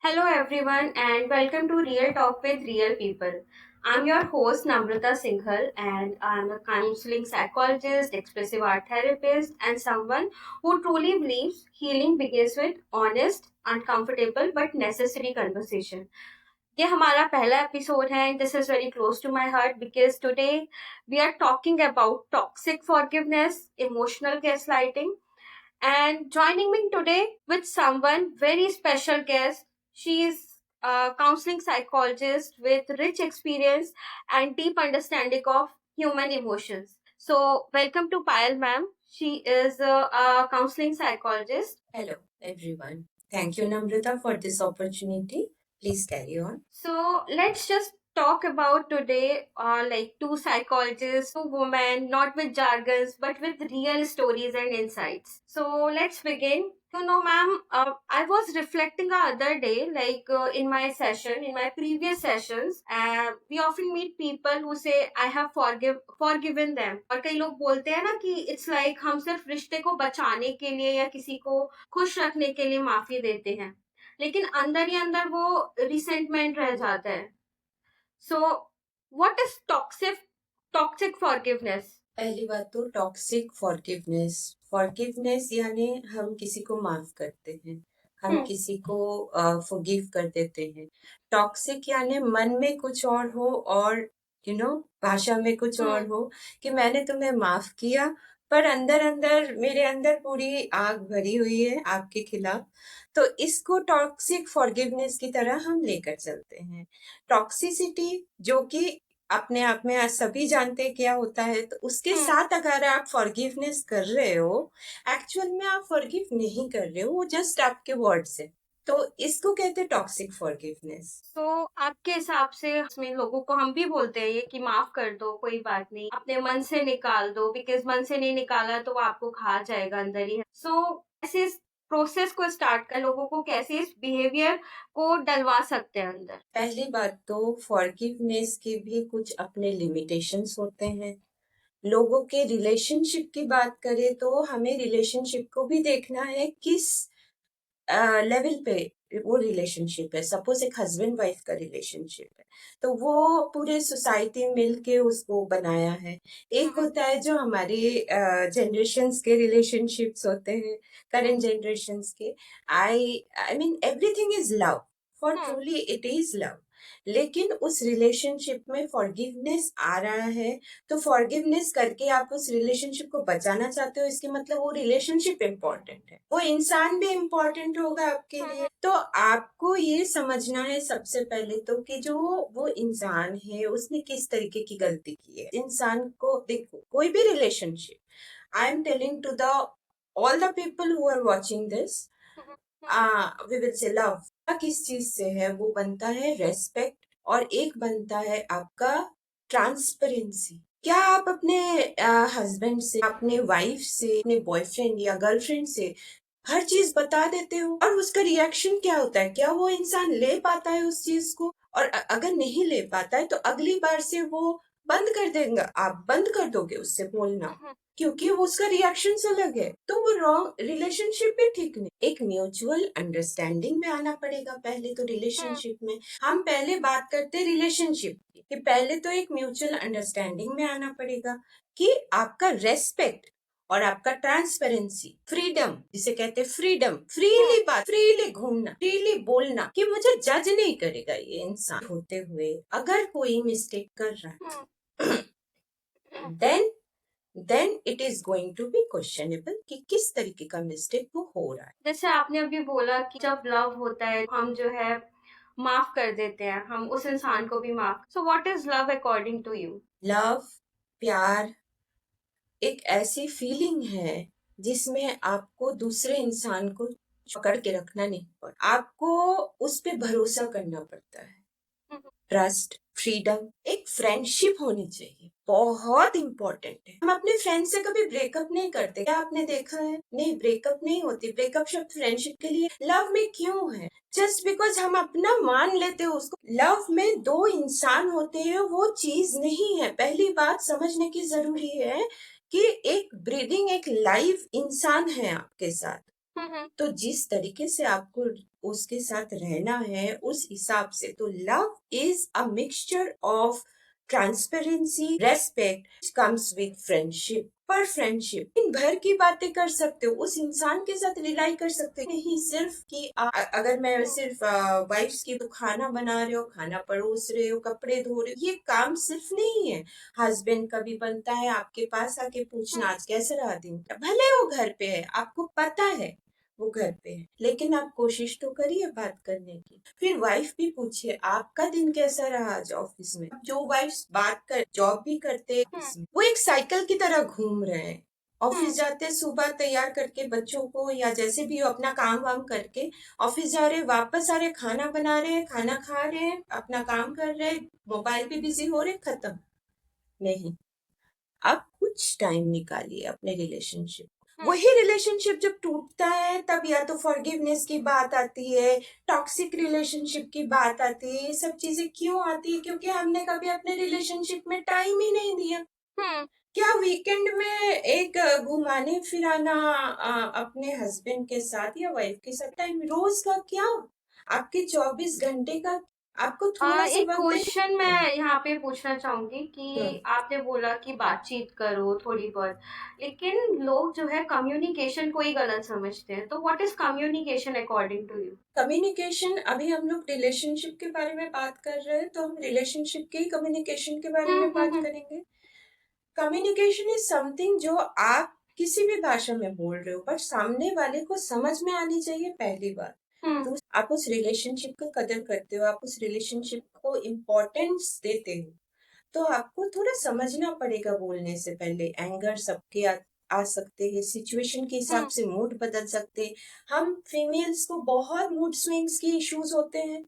Hello, everyone, and welcome to Real Talk with Real People. I'm your host, Namrata Singhal, and I'm a counseling psychologist, expressive art therapist, and someone who truly believes healing begins with honest, uncomfortable, but necessary conversation. ये हमारा पहला episode है and this is very close to my heart because today we are talking about toxic forgiveness, emotional gaslighting, and joining me today with someone very special guest. She is a counseling psychologist with rich experience and deep understanding of human emotions. So, welcome to Payal ma'am. She is a counseling psychologist. Hello, everyone. Thank you, Namrata, for this opportunity. Please carry on. So let's just talk about today, like two psychologists, two women, not with jargons, but with real stories and insights. So let's begin. Ma'am, I was reflecting the other day, in my session, in my previous sessions, we often meet people who say, I have forgiven them. और कई लोग बोलते हैं ना कि it's like हम सिर्फ रिश्ते को बचाने के लिए या किसी को खुश रखने के लिए माफी देते हैं. लेकिन अंदर ही अंदर वो रिसेंटमेंट रह जाता है. सो व्हाट इज टॉक्सिक फॉरगिवनेस? पहली बात तो टॉक्सिक फॉरगिवनेस फॉरगिवनेस यानी हम किसी को माफ करते हैं, हम किसी को फॉरगिव कर देते हैं। टॉक्सिक यानी मन में कुछ और हो और भाषा में कुछ और हो कि मैंने तुम्हें माफ किया, पर अंदर अंदर मेरे अंदर पूरी आग भरी हुई है आपके खिलाफ। तो इसको टॉक्सिक फॉरगिवनेस की तरह हम लेकर चलते हैं। टॉक्सिसिटी जो कि अपने आप में आज सभी जानते हैं क्या होता है, तो उसके साथ अगर आप फॉरगिवनेस कर रहे हो, एक्चुअल में आप फॉरगिव नहीं कर रहे हो, वो जस्ट आपके वर्ड्स है। तो इसको कहते हैं टॉक्सिक फॉरगिवनेस। तो आपके हिसाब से इसमें लोगों को हम भी बोलते हैं ये कि माफ कर दो, कोई बात नहीं, अपने मन से निकाल दो, बिकॉज मन से नहीं निकाला तो वो आपको खा जाएगा अंदर ही. सो कैसे इस प्रोसेस को स्टार्ट कर, लोगों को कैसे इस बिहेवियर को डलवा सकते हैं अंदर? पहली बात तो फॉरगिवनेस के भी कुछ अपने लिमिटेशंस होते हैं। लोगों के रिलेशनशिप की बात करें तो हमें रिलेशनशिप को भी देखना है किस लेवल पे वो रिलेशनशिप है। सपोज एक हस्बैंड वाइफ का रिलेशनशिप है, तो वो पूरे सोसाइटी मिल के उसको बनाया है। एक होता है जो हमारे जनरेशन्स के रिलेशनशिप्स होते हैं, करंट जनरेशन्स के। I mean everything is love, for truly it is love. लेकिन उस रिलेशनशिप में फॉरगिवनेस आ रहा है, तो फॉरगिवनेस करके आप उस रिलेशनशिप को बचाना चाहते हो, इसके मतलब वो रिलेशनशिप इम्पोर्टेंट है, वो इंसान भी इम्पोर्टेंट होगा आपके लिए। तो आपको ये समझना है सबसे पहले तो कि जो वो इंसान है उसने किस तरीके की गलती की है। इंसान को देखो, कोई भी relationship, I am telling to the all the people who are watching this, we will say love किस चीज से है, वो बनता है रेस्पेक्ट, और एक बनता है आपका ट्रांसपेरेंसी। क्या आप अपने हस्बैंड से, अपने वाइफ से, अपने बॉयफ्रेंड या गर्लफ्रेंड से हर चीज बता देते हो और उसका रिएक्शन क्या होता है? क्या वो इंसान ले पाता है उस चीज को? और अगर नहीं ले पाता है तो अगली बार से वो बंद कर देगा, आप बंद कर दोगे उससे बोलना, क्योंकि वो उसका रिएक्शन अलग है। तो वो रॉन्ग रिलेशनशिप भी ठीक नहीं। एक म्यूचुअल अंडरस्टैंडिंग में आना पड़ेगा पहले तो रिलेशनशिप में। हम पहले बात करते हैं रिलेशनशिप की, कि पहले तो एक म्यूचुअल अंडरस्टैंडिंग में आना पड़ेगा कि आपका रेस्पेक्ट और आपका ट्रांसपेरेंसी, फ्रीडम जिसे कहते हैं, फ्रीडम, फ्रीली बात, फ्रीली घूमना, फ्रीली बोलना, कि मुझे जज नहीं करेगा ये इंसान होते हुए अगर कोई मिस्टेक कर रहा है, then it is going to be questionable कि किस तरीके का मिस्टेक वो हो रहा है। जैसे आपने अभी बोला कि जब लव होता है हम जो है माफ कर देते हैं, हम उस इंसान को भी माफ. So what is love according to you? Love, प्यार, एक ऐसी फीलिंग है जिसमें आपको दूसरे इंसान को पकड़ के रखना नहीं पड़ता, आपको उस पे भरोसा करना पड़ता है। ट्रस्ट, फ्रीडम, एक फ्रेंडशिप होनी चाहिए, बहुत इंपॉर्टेंट है। हम अपने फ्रेंड से कभी ब्रेकअप नहीं करते, क्या आपने देखा है? नहीं, ब्रेकअप नहीं होती। ब्रेकअप शब्द फ्रेंडशिप के लिए। लव में क्यों है? जस्ट बिकॉज हम अपना मान लेते हैं उसको। लव में दो इंसान होते हैं, वो चीज नहीं है। पहली बात समझने की जरूरी है कि एक ब्रीदिंग, एक लाइव इंसान है आपके साथ। तो जिस तरीके से आपको उसके साथ रहना है उस हिसाब से। तो love is a mixture of transparency, respect comes with friendship. पर फ्रेंडशिप दिन भर की बातें कर सकते हो, उस इंसान के साथ रिलाई कर सकते हो, नहीं सिर्फ कि अगर मैं सिर्फ वाइफ्स की तो खाना बना रहे हो, खाना परोस रहे हो, कपड़े धो रहे हो, ये काम सिर्फ नहीं है। हस्बैंड का भी बनता है आपके पास आके पूछना आज कैसा रहा दिन, भले वो घर पे है, आपको पता है वो घर पे है, लेकिन आप कोशिश तो करिए बात करने की। फिर वाइफ भी पूछिए आपका दिन कैसा रहा आज ऑफिस में। जो वाइफ्स बात कर जॉब भी करते हैं ऑफिस में, वो एक साइकिल की तरह घूम रहे हैं। ऑफिस जाते सुबह तैयार करके बच्चों को या जैसे भी हो अपना काम वाम करके ऑफिस जा रहे, वापस आ रहे, खाना बना रहे, खाना खा रहे, अपना काम कर रहे, मोबाइल पे बिजी हो रहे, खत्म। नहीं, आप कुछ टाइम निकालिए अपने रिलेशनशिप। वही रिलेशनशिप जब टूटता है तब या तो फॉरगिवनेस की बात आती है, टॉक्सिक रिलेशनशिप की बात आती है। ये सब चीजें क्यों आती है? क्योंकि हमने कभी अपने रिलेशनशिप में टाइम ही नहीं दिया। क्या वीकेंड में एक घुमाने फिराना अपने हस्बैंड के साथ या वाइफ के साथ टाइम रोज का क्या, आपके 24 घंटे का आपको थोड़ा सा एक वक्त क्वेश्चन देना है। मैं यहाँ पे पूछना चाहूंगी कि आपने बोला कि बातचीत करो थोड़ी बहुत, लेकिन लोग जो है कम्युनिकेशन को ही गलत समझते हैं। तो what is communication according to you? Communication, अभी हम लोग रिलेशनशिप के बारे में बात कर रहे हैं तो हम रिलेशनशिप के कम्युनिकेशन के बारे में बात हम्म। करेंगे। कम्युनिकेशन इज समथिंग जो आप किसी भी भाषा में बोल रहे हो बट सामने वाले को समझ में आनी चाहिए, पहली बात। तो आप उस रिलेशनशिप को कदर करते हो, आप उस रिलेशनशिप को इम्पोर्टेंस देते हो, तो आपको थोड़ा समझना पड़ेगा बोलने से पहले। एंगर सबके आ सकते हैं, सिचुएशन के हिसाब से मूड बदल सकते हैं। हम फीमेल्स को बहुत मूड स्विंग्स की इश्यूज होते हैं,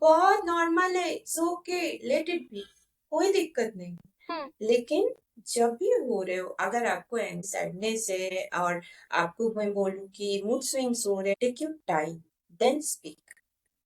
बहुत नॉर्मल है, it's okay, let it be, कोई दिक्कत नहीं। लेकिन जब भी हो रहे हो, अगर आपको सैडनेस है और आपको मैं बोलूं कि मूड स्विंग्स हो रहे हैं, take your time, then speak.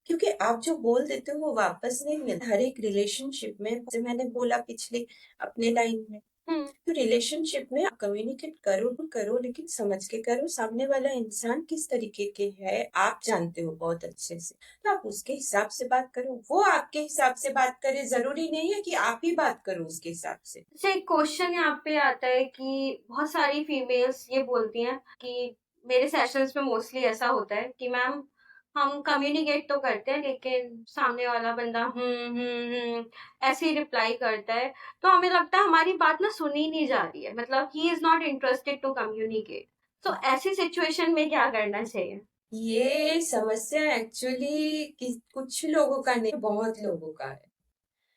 क्योंकि आप जो बोल देते हो वो वापस नहीं मिलता। हर एक रिलेशनशिप में, जैसे मैंने बोला पिछले अपने लाइन में, तो रिलेशनशिप में कम्युनिकेट करो तो करो, लेकिन समझ के करो। सामने वाला इंसान किस तरीके के है आप जानते हो बहुत अच्छे से, तो आप उसके हिसाब से बात करो, वो आपके हिसाब से बात करे। जरूरी नहीं है कि आप ही बात करो उसके हिसाब से। अच्छा, एक क्वेश्चन यहाँ पे आता है कि बहुत सारी फीमेल्स ये बोलती हैं कि मेरे सेशंस में मोस्टली ऐसा होता है कि मैम हम कम्युनिकेट तो करते हैं लेकिन सामने वाला बंदा ऐसे ही रिप्लाई करता है, तो हमें लगता है हमारी बात ना सुनी नहीं जा रही है, मतलब he is not interested to communicate. तो ऐसी सिचुएशन में क्या करना चाहिए? ये समस्या एक्चुअली कुछ लोगों का नहीं, बहुत लोगों का है।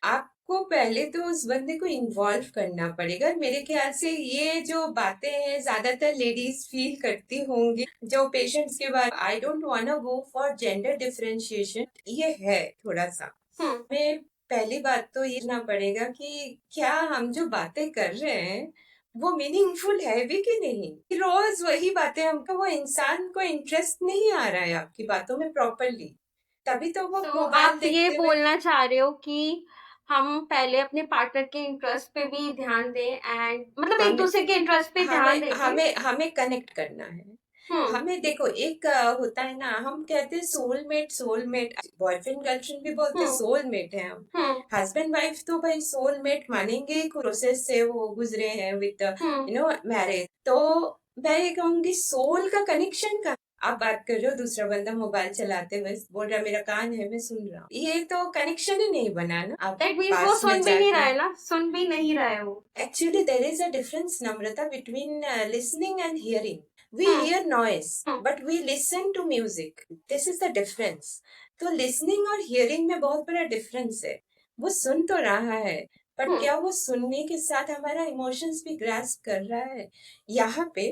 आपको पहले तो उस बंदे को इन्वॉल्व करना पड़ेगा। मेरे ख्याल से ये जो बातें हैं ज्यादातर लेडीज फील करती होंगी जो पेशेंट्स के बाद, I don't want go for gender differentiation, ये है थोड़ा सा। हमें पहली बात तो ये ना पड़ेगा कि क्या हम जो बातें कर रहे हैं वो मीनिंगफुल है भी कि नहीं। रोज वही बातें, हमको वो इंसान को इंटरेस्ट नहीं आ रहा है आपकी बातों में प्रॉपरली, तभी तो वो तो मोबाइल आप ये देखते हुए। बोलना चाह रहे हो कि हम पहले अपने पार्टनर के इंटरेस्ट पे भी ध्यान दें, एंड मतलब एक हमें दूसरे के इंटरेस्ट पे ध्यान हमें देके। हमें हमें कनेक्ट करना है। हमें देखो एक होता है ना, हम कहते हैं सोलमेट, सोलमेट बॉयफ्रेंड गर्लफ्रेंड भी बोलते हैं, हम्म। सोलमेट है हम। हम्म। हस्बैंड वाइफ तो भाई सोलमेट मानेंगे, प्रोसेस से वो गुजरे हैं विद हम्म। मैरिज। तो मैं ये कहूंगी सोल का कनेक्शन का, आप बात कर रहे हो, दूसरा बंदा मोबाइल चलाते हुए बोल रहा मेरा कान है मैं सुन रहा हूँ, ये तो कनेक्शन ही नहीं बना ना। आप दैट मीन्स वो पास में सुन भी नहीं रहा जाके, है ना, सुन भी नहीं रहा है वो। actually there is a difference, Namrata, between listening and hearing. We hear noise but we listen to music, this is the difference. तो listening और hearing में बहुत बड़ा difference है। वो सुन तो रहा है पर क्या वो सुनने के साथ हमारा इमोशंस भी ग्रास्प कर रहा है? यहाँ पे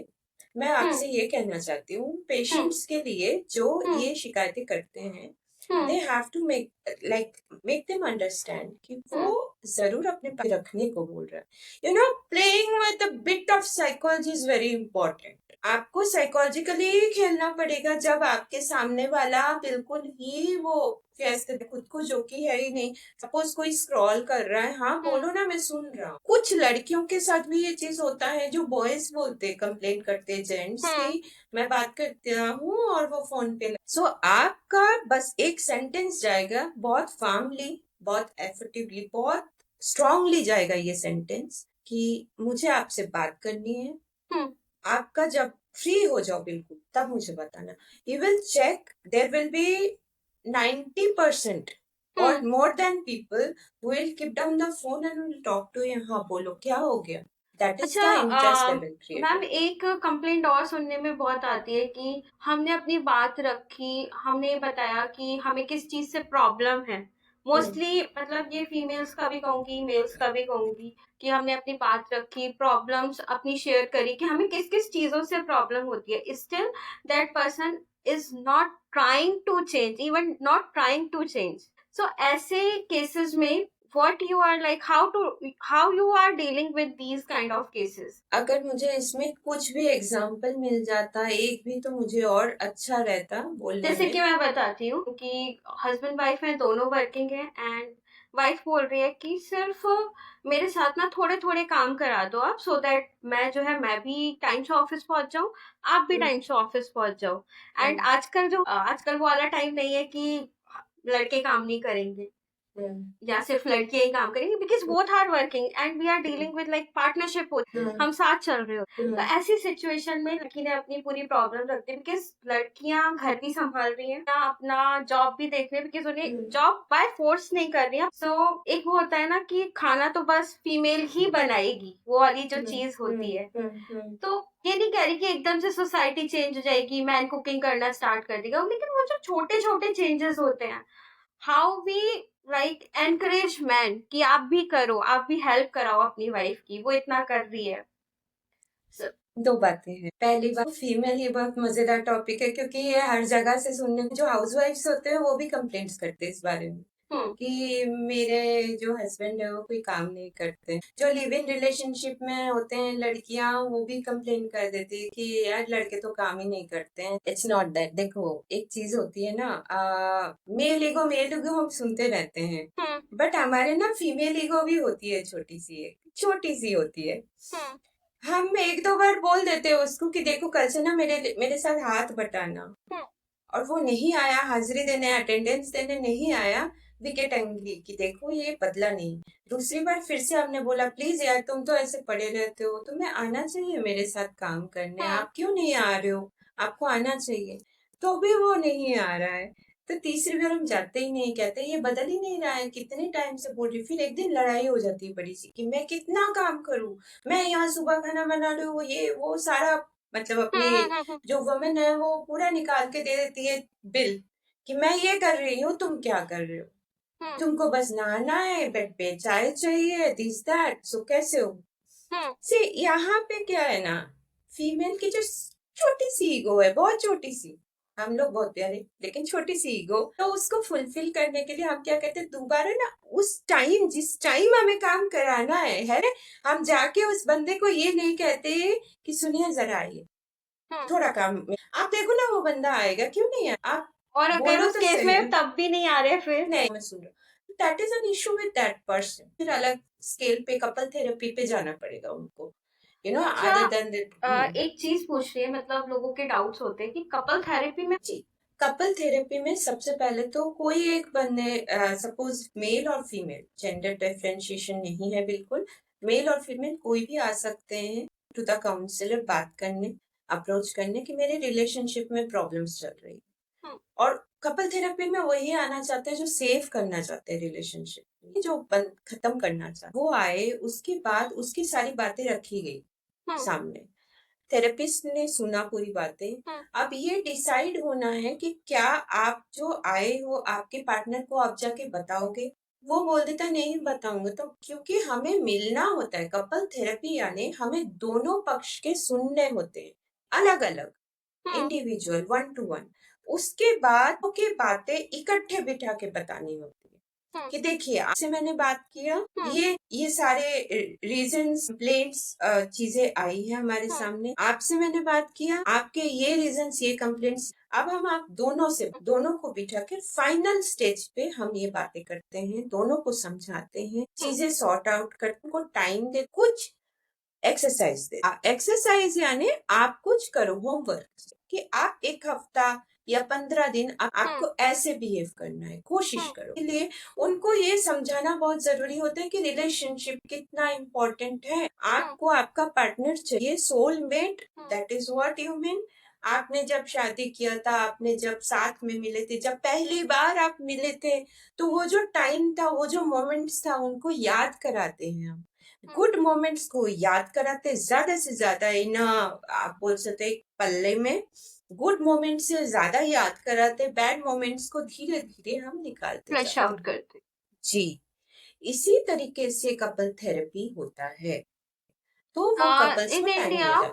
मैं आपसे ये कहना चाहती हूँ, पेशेंट्स के लिए जो ये शिकायतें करते हैं, they have to make them understand कि वो जरूर अपने पास रखने को बोल रहा है। You know, playing with a bit of psychology is very important. आपको साइकोलॉजिकली खेलना पड़ेगा जब आपके सामने वाला बिल्कुल ही वो कैसे खुद को जो कि है ही नहीं। सपोज कोई स्क्रॉल कर रहा है, हाँ बोलो ना मैं सुन रहा हूँ। कुछ लड़कियों के साथ भी ये चीज होता है, जो बॉयज बोलते कंप्लेन करते जेंट्स की मैं बात करता हूँ और वो फोन पे। सो आपका बस एक सेंटेंस जाएगा, बहुत फार्मली, बहुत एफर्टिवली, बहुत स्ट्रांगली जाएगा ये सेंटेंस कि मुझे आपसे बात करनी है। हम्म आपका जब फ्री हो जाओ बिल्कुल, तब मुझे बताना। You will check, there will be 90% और hmm more than people will keep down the phone and will talk to you. हाँ बोलो क्या हो गया। दैट इज अच्छा, the interest level ma'am created. एक कंप्लेंट और सुनने में बहुत आती है कि हमने अपनी बात रखी, हमने बताया कि हमें किस चीज से प्रॉब्लम है। मोस्टली मतलब ये फीमेल्स का भी कहूंगी, मेल्स का भी कहूंगी, कि हमने अपनी बात रखी, प्रॉब्लम्स अपनी शेयर करी कि हमें किस किस चीजों से प्रॉब्लम होती है। Still that person is not trying to change, even not trying to change. So ऐसे केसेस में what you are like, how you are dealing with these kind of cases? अगर मुझे इसमें कुछ भी एग्जाम्पल मिल जाता एक भी, तो मुझे और अच्छा रहता बोलने जैसे कि में। मैं बताती हूँ कि हस्बैंड वाइफ है, दोनों वर्किंग है, एंड वाइफ बोल रही है कि सिर्फ मेरे साथ ना थोड़े थोड़े काम करा दो आप, सो दैट मैं जो है मैं भी टाइम से ऑफिस पहुंच जाऊँ, आप भी हम्म, टाइम से ऑफिस पहुंच जाओ। एंड हम्म, आजकल वो वाला टाइम नहीं है कि लड़के काम नहीं करेंगे हम्म, या सिर्फ लड़कियां ही काम करेंगी, because both are working and we are dealing with like partnership. Hmm, हम साथ चल रहे हो, तो हम्म, ऐसी सिचुएशन में लड़की ने अपनी पूरी प्रॉब्लम रख दी, बिकॉज लड़कियां घर भी संभाल रही हैं ना, अपना जॉब भी देख रही है, बिकॉज उन्हें हम्म, जॉब बाय फोर्स नहीं कर रही है। सो एक वो होता है ना कि खाना तो बस फीमेल ही बनाएगी, वो वाली जो चीज होती है। तो ये नहीं कह रही कि एकदम से सोसाइटी चेंज हो जाएगी, मैन कुकिंग करना स्टार्ट कर देगा, लेकिन वो जो छोटे छोटे चेंजेस होते हैं, how we like encourage man कि आप भी करो, आप भी हेल्प कराओ अपनी वाइफ की, वो इतना कर रही है। So, दो बातें हैं। पहली बात, फीमेल ये बहुत मजेदार टॉपिक है क्योंकि ये हर जगह से सुनने में, जो हाउसवाइफ्स होते हैं वो भी कंप्लेंट्स करते हैं इस बारे में हम्म कि मेरे जो हस्बैंड है वो कोई काम नहीं करते। जो लिव इन रिलेशनशिप में होते हैं लड़कियां, वो भी कंप्लेन कर देती है कि यार लड़के तो काम ही नहीं करते हैं। It's not that. देखो एक चीज होती है ना, मेल ईगो हम सुनते रहते हैं, हम्म बट हमारे ना फीमेल ईगो भी होती है, छोटी सी होती है। हम्म हम एक दो बार बोल देते हैं उसको कि देखो कल से ना मेरे मेरे साथ हाथ बटाना, हम्म और वो नहीं आया हाजिरी देने, अटेंडेंस देने नहीं आया, वी गेट एंग्री कि देखो ये बदला नहीं। दूसरी बार फिर से हमने बोला प्लीज यार तुम तो ऐसे पड़े रहते हो, तुम्हें आना चाहिए मेरे साथ काम करने, हम्म आप क्यों नहीं आ रहे हो, आपको आना चाहिए। तो भी वो नहीं आ रहा है। तो तीसरी बार हम जाते ही नहीं, कहते ये बदल ही नहीं रहा है, कितने टाइम से बोल रही। फिर एक दिन लड़ाई हो जाती है बड़ी सी कि मैं कितना काम करूं, मैं यहाँ सुबह खाना बना लूं, ये वो सारा, मतलब अपने हम्म जो वुमेन है वो पूरा निकाल के दे देती है बिल कि मैं ये कर रही हूँ, तुम क्या कर रहे हो, हम्म तुमको बस नहाना है, बेड पे चाय चाहिए, दिस दैट। सो कैसे हो। हम्म से यहाँ पे क्या है ना, फीमेल की जो छोटी सी ईगो है, बहुत छोटी सी, हम लोग बहुत प्यारे लेकिन छोटी सी ईगो, तो उसको फुलफिल करने के लिए हम क्या कहते हैं, दोबारा ना उस टाइम, जिस टाइम हमें काम कराना है, हम जाके उस बंदे को ये नहीं कहते कि सुनिए जरा आइए हम्म। थोड़ा काम में, आप देखो ना वो बंदा आएगा क्यों नहीं आया, आप और अगर बोलो उस तो केस सही। में तब भी नहीं आ रहे फिर? नहीं मैं सुन रहा हूँ, that is an issue with that person. फिर अलग स्केल पे कपल थेरेपी पे जाना पड़ेगा उनको, यू नो, अच्छा, अदर देन दैट। एक चीज पूछ रही है, मतलब लोगों के डाउट्स होते हैं कि कपल थेरेपी में। जी, कपल थेरेपी में सबसे पहले तो कोई एक बंदे, सपोज मेल और फीमेल, जेंडर डिफरेंशिएशन नहीं है बिल्कुल, मेल और फीमेल कोई भी आ सकते हैं टू द काउंसलर बात करने, अप्रोच करने कि मेरे रिलेशनशिप में प्रॉब्लम्स चल रही है। हम्म और कपल थेरेपी में वही आना चाहते हैं जो सेव करना चाहते हैं रिलेशनशिप, जो खत्म करना चाहते हैं। वो आए, उसके बाद उसकी सारी बातें रखी गई हम्म सामने, थेरेपिस्ट ने सुना पूरी बातें। हम्म अब ये डिसाइड होना है कि क्या आप जो आए हो आपके पार्टनर को आप जाके बताओगे। वो बोल देता नहीं बताऊंगा, तो क्योंकि हमें मिलना होता है, कपल थेरेपी यानी हमें दोनों पक्ष के सुनने होते हैं, अलग अलग, हम्म इंडिविजुअल, वन टू वन। उसके बाद ओके बातें इकट्ठे बिठा के बतानी होती है। कि देखिए आपसे मैंने बात किया, ये सारे रीजंस, कंप्लेंट्स, चीजें आई है हमारे सामने। आपसे मैंने बात किया, आपके ये रीजंस, ये कंप्लेंट्स। अब हम आप दोनों को बिठा कर फाइनल स्टेज पे हम ये बातें करते हैं, दोनों को समझाते हैं, चीजें सॉर्ट आउट करते हैं, उनको टाइम दे, कुछ एक्सरसाइज दे। एक्सरसाइज यानी आप कुछ करो, होमवर्क, कि आप एक हफ्ता या 15 दिन आपको ऐसे बिहेव करना है, कोशिश करो। इसलिए उनको ये समझाना बहुत जरूरी होता है कि रिलेशनशिप कितना इम्पोर्टेंट है। आपको आपका पार्टनर चाहिए, soulmate, that is what you mean. आपने जब शादी किया था, आपने जब साथ में मिले थे, जब पहली बार आप मिले थे, तो वो जो टाइम था, वो जो मोमेंट्स था, उनको याद कराते हैं हम। गुड मोमेंट्स को याद कराते ज्यादा से ज्यादा, इन आप बोल सकते हैं, एक पल्ले में गुड मोमेंट्स से ज्यादा याद कराते, बैड मोमेंट्स को धीरे धीरे हम निकालते फ्लश जाते आउट हैं। करते। जी, इसी तरीके से कपल थेरेपी होता है, तो वो कपल्स इन को टाइम इंडिया दिया जाता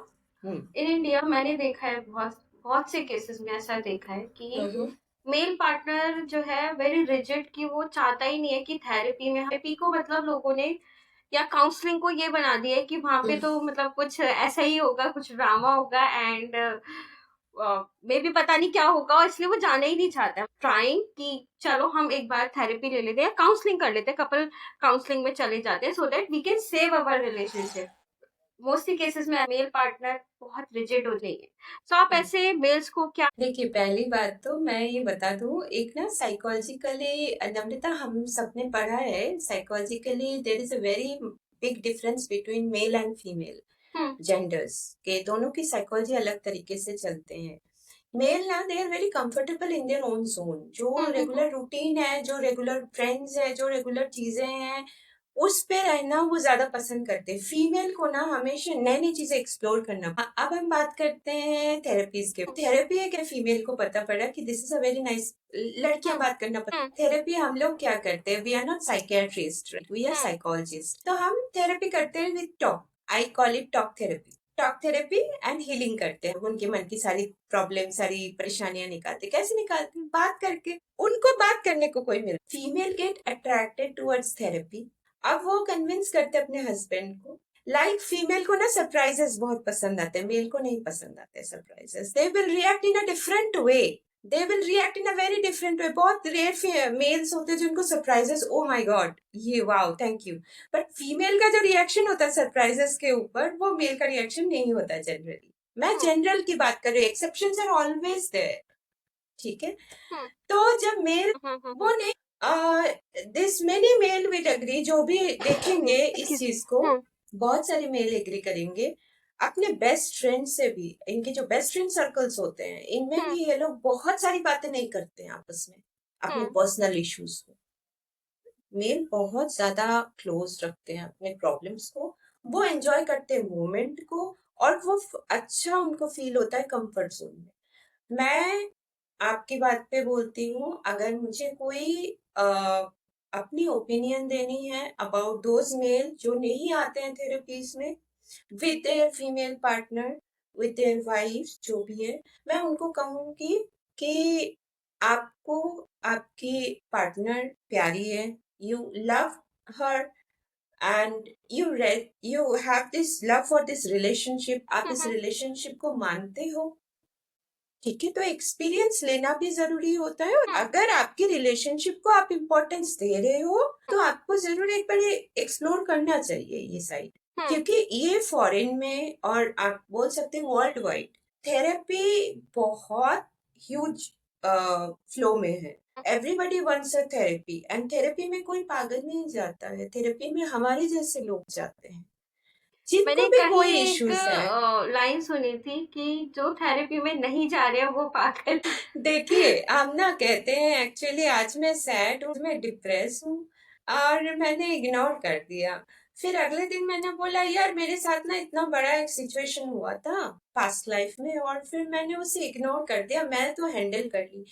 है। इन इंडिया मैंने देखा है, बहुत बहुत से केसेस में ऐसा देखा है कि हम्म। मेल पार्टनर जो है वेरी रिजिड, कि वो चाहता ही नहीं है कि थेरेपी को मतलब लोगों ने या काउंसलिंग को ये बना दिया है कि वहां पे तो मतलब कुछ ऐसा ही होगा, कुछ ड्रामा होगा, एंड मे बी पता नहीं क्या होगा, और इसलिए वो जाना ही नहीं चाहता। ट्राइंग कि चलो हम एक बार थेरेपी ले लेते हैं, काउंसलिंग कर लेते हैं, कपल काउंसलिंग में चले जाते हैं, so that we can save our relationship. Mostly cases में मेल पार्टनर बहुत रिजिड हो जाइए। सो आप ऐसे मेल्स को क्या। देखिए, पहली बात तो मैं ये बता दूं, एक ना साइकोलॉजिकली, नम्रता, हम सबने पढ़ा है psychologically there is a very big difference between male and female genders, के दोनों की साइकोलॉजी अलग तरीके से चलते हैं। मेल ना, they are very comfortable in their own zone, जो रेगुलर रूटीन है, जो रेगुलर फ्रेंड्स है, जो रेगुलर चीजें हैं, उस पे रहना वो ज्यादा पसंद करते हैं। फीमेल को ना हमेशा नई नई चीजें एक्सप्लोर करना। अब हम बात करते हैं थेरेपीज के। थेरेपी है क्या, फीमेल को पता पड़ा कि this is a very nice, लड़कियां बात करना पता। थेरेपी हम लोग क्या करते हैं, we are not psychiatrist, we are psychologist. तो हम थेरेपी करते हैं with talk, I call it talk therapy. Talk therapy and healing करते हैं, उनके मन की सारी प्रॉब्लम, सारी परेशानियां निकालते। कैसे निकालते हैं? बात करके। उनको बात करने को कोई मिला। Female get attracted towards therapy. अब वो कन्विंस करते अपने हस्बैंड को। लाइक फीमेल को ना सरप्राइजेस बहुत पसंद आते हैं, मेल को नहीं पसंद आते surprises. They will react in a different way, they will react in a very different way. बहुत रेयर मेल्स होते हैं जिनको सरप्राइजेस, ओ माय गॉड, ये wow, thank you. But female का जो रिएक्शन होता है सरप्राइजेस के ऊपर, वो मेल का रिएक्शन नहीं होता जनरली। मैं जनरल की बात कर रही हूँ, एक्सेप्शंस आर ऑलवेज देयर, ठीक है। तो जब मेल, वो नहीं, this many male will agree, जो भी देखेंगे इस चीज को, बहुत सारे मेल एग्री करेंगे। अपने बेस्ट फ्रेंड से भी, इनके जो बेस्ट फ्रेंड सर्कल्स होते हैं, इनमें भी ये लोग बहुत सारी बातें नहीं करते हैं आपस में, अपने पर्सनल इश्यूज को। मेल बहुत ज्यादा क्लोज रखते हैं अपने प्रॉब्लम्स को, वो एंजॉय करते हैं मोमेंट को, और वो अच्छा उनको फील होता है कंफर्ट जोन में। मैं आपकी बात पे बोलती हूँ, अगर मुझे कोई अपनी ओपिनियन देनी है अबाउट दोज मेल जो नहीं आते हैं थेरेपीज में with their female partner, with their wife, जो भी है, मैं उनको कहूंगी कि आपको आपकी पार्टनर प्यारी है, you love her, and you have this love for this relationship, आप इस रिलेशनशिप को मानते हो, ठीक है। तो एक्सपीरियंस लेना भी जरूरी होता है, और अगर आपकी रिलेशनशिप को आप इम्पोर्टेंस दे रहे हो, तो आपको जरूर एक बार एक्सप्लोर करना चाहिए ये साइड, क्योंकि ये फॉरेन में, और आप बोल सकते हैं वर्ल्ड वाइड, थेरेपी बहुत ह्यूज फ्लो में है। Everybody wants a therapy, and therapy में कोई पागल नहीं जाता है, थेरेपी में हमारे जैसे लोग जाते हैं जिनको मैंने भी कहीं कोई एक इश्यूज है। लाइन सुनी थी कि जो थेरेपी में नहीं जा रहे हैं वो पागल। देखिए, हम ना कहते हैं, एक्चुअली आज मैं सैड हूँ, मैं डिप्रेस हूँ, और मैंने इग्नोर कर दिया। फिर अगले दिन मैंने बोला, यार मेरे साथ ना इतना बड़ा एक सिचुएशन हुआ था पास्ट लाइफ में, और फिर मैंने उसे इग्नोर कर दिया, मैं तो हैंडल कर ली।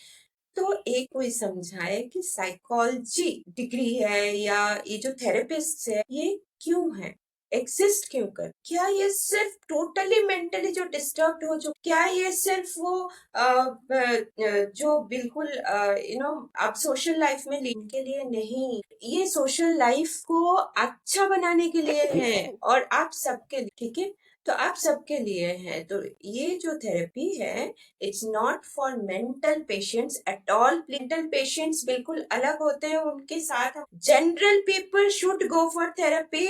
तो एक कोई समझाए कि साइकोलॉजी डिग्री है, या ये जो थेरेपिस्ट है, ये क्यों है। एग्जिस्ट क्यों कर, क्या ये सिर्फ टोटली मेंटली जो डिस्टर्ब हो, जो क्या ये सिर्फ वो जो बिल्कुल आप सोशल लाइफ में लीड के लिए नहीं, ये सोशल लाइफ को अच्छा बनाने के लिए है और आप सबके लिए, ठीक है, तो आप सबके लिए है। तो ये जो थेरेपी है, it's not for mental patients at all. Mental patients बिल्कुल अलग होते हैं, उनके साथ general people should go for therapy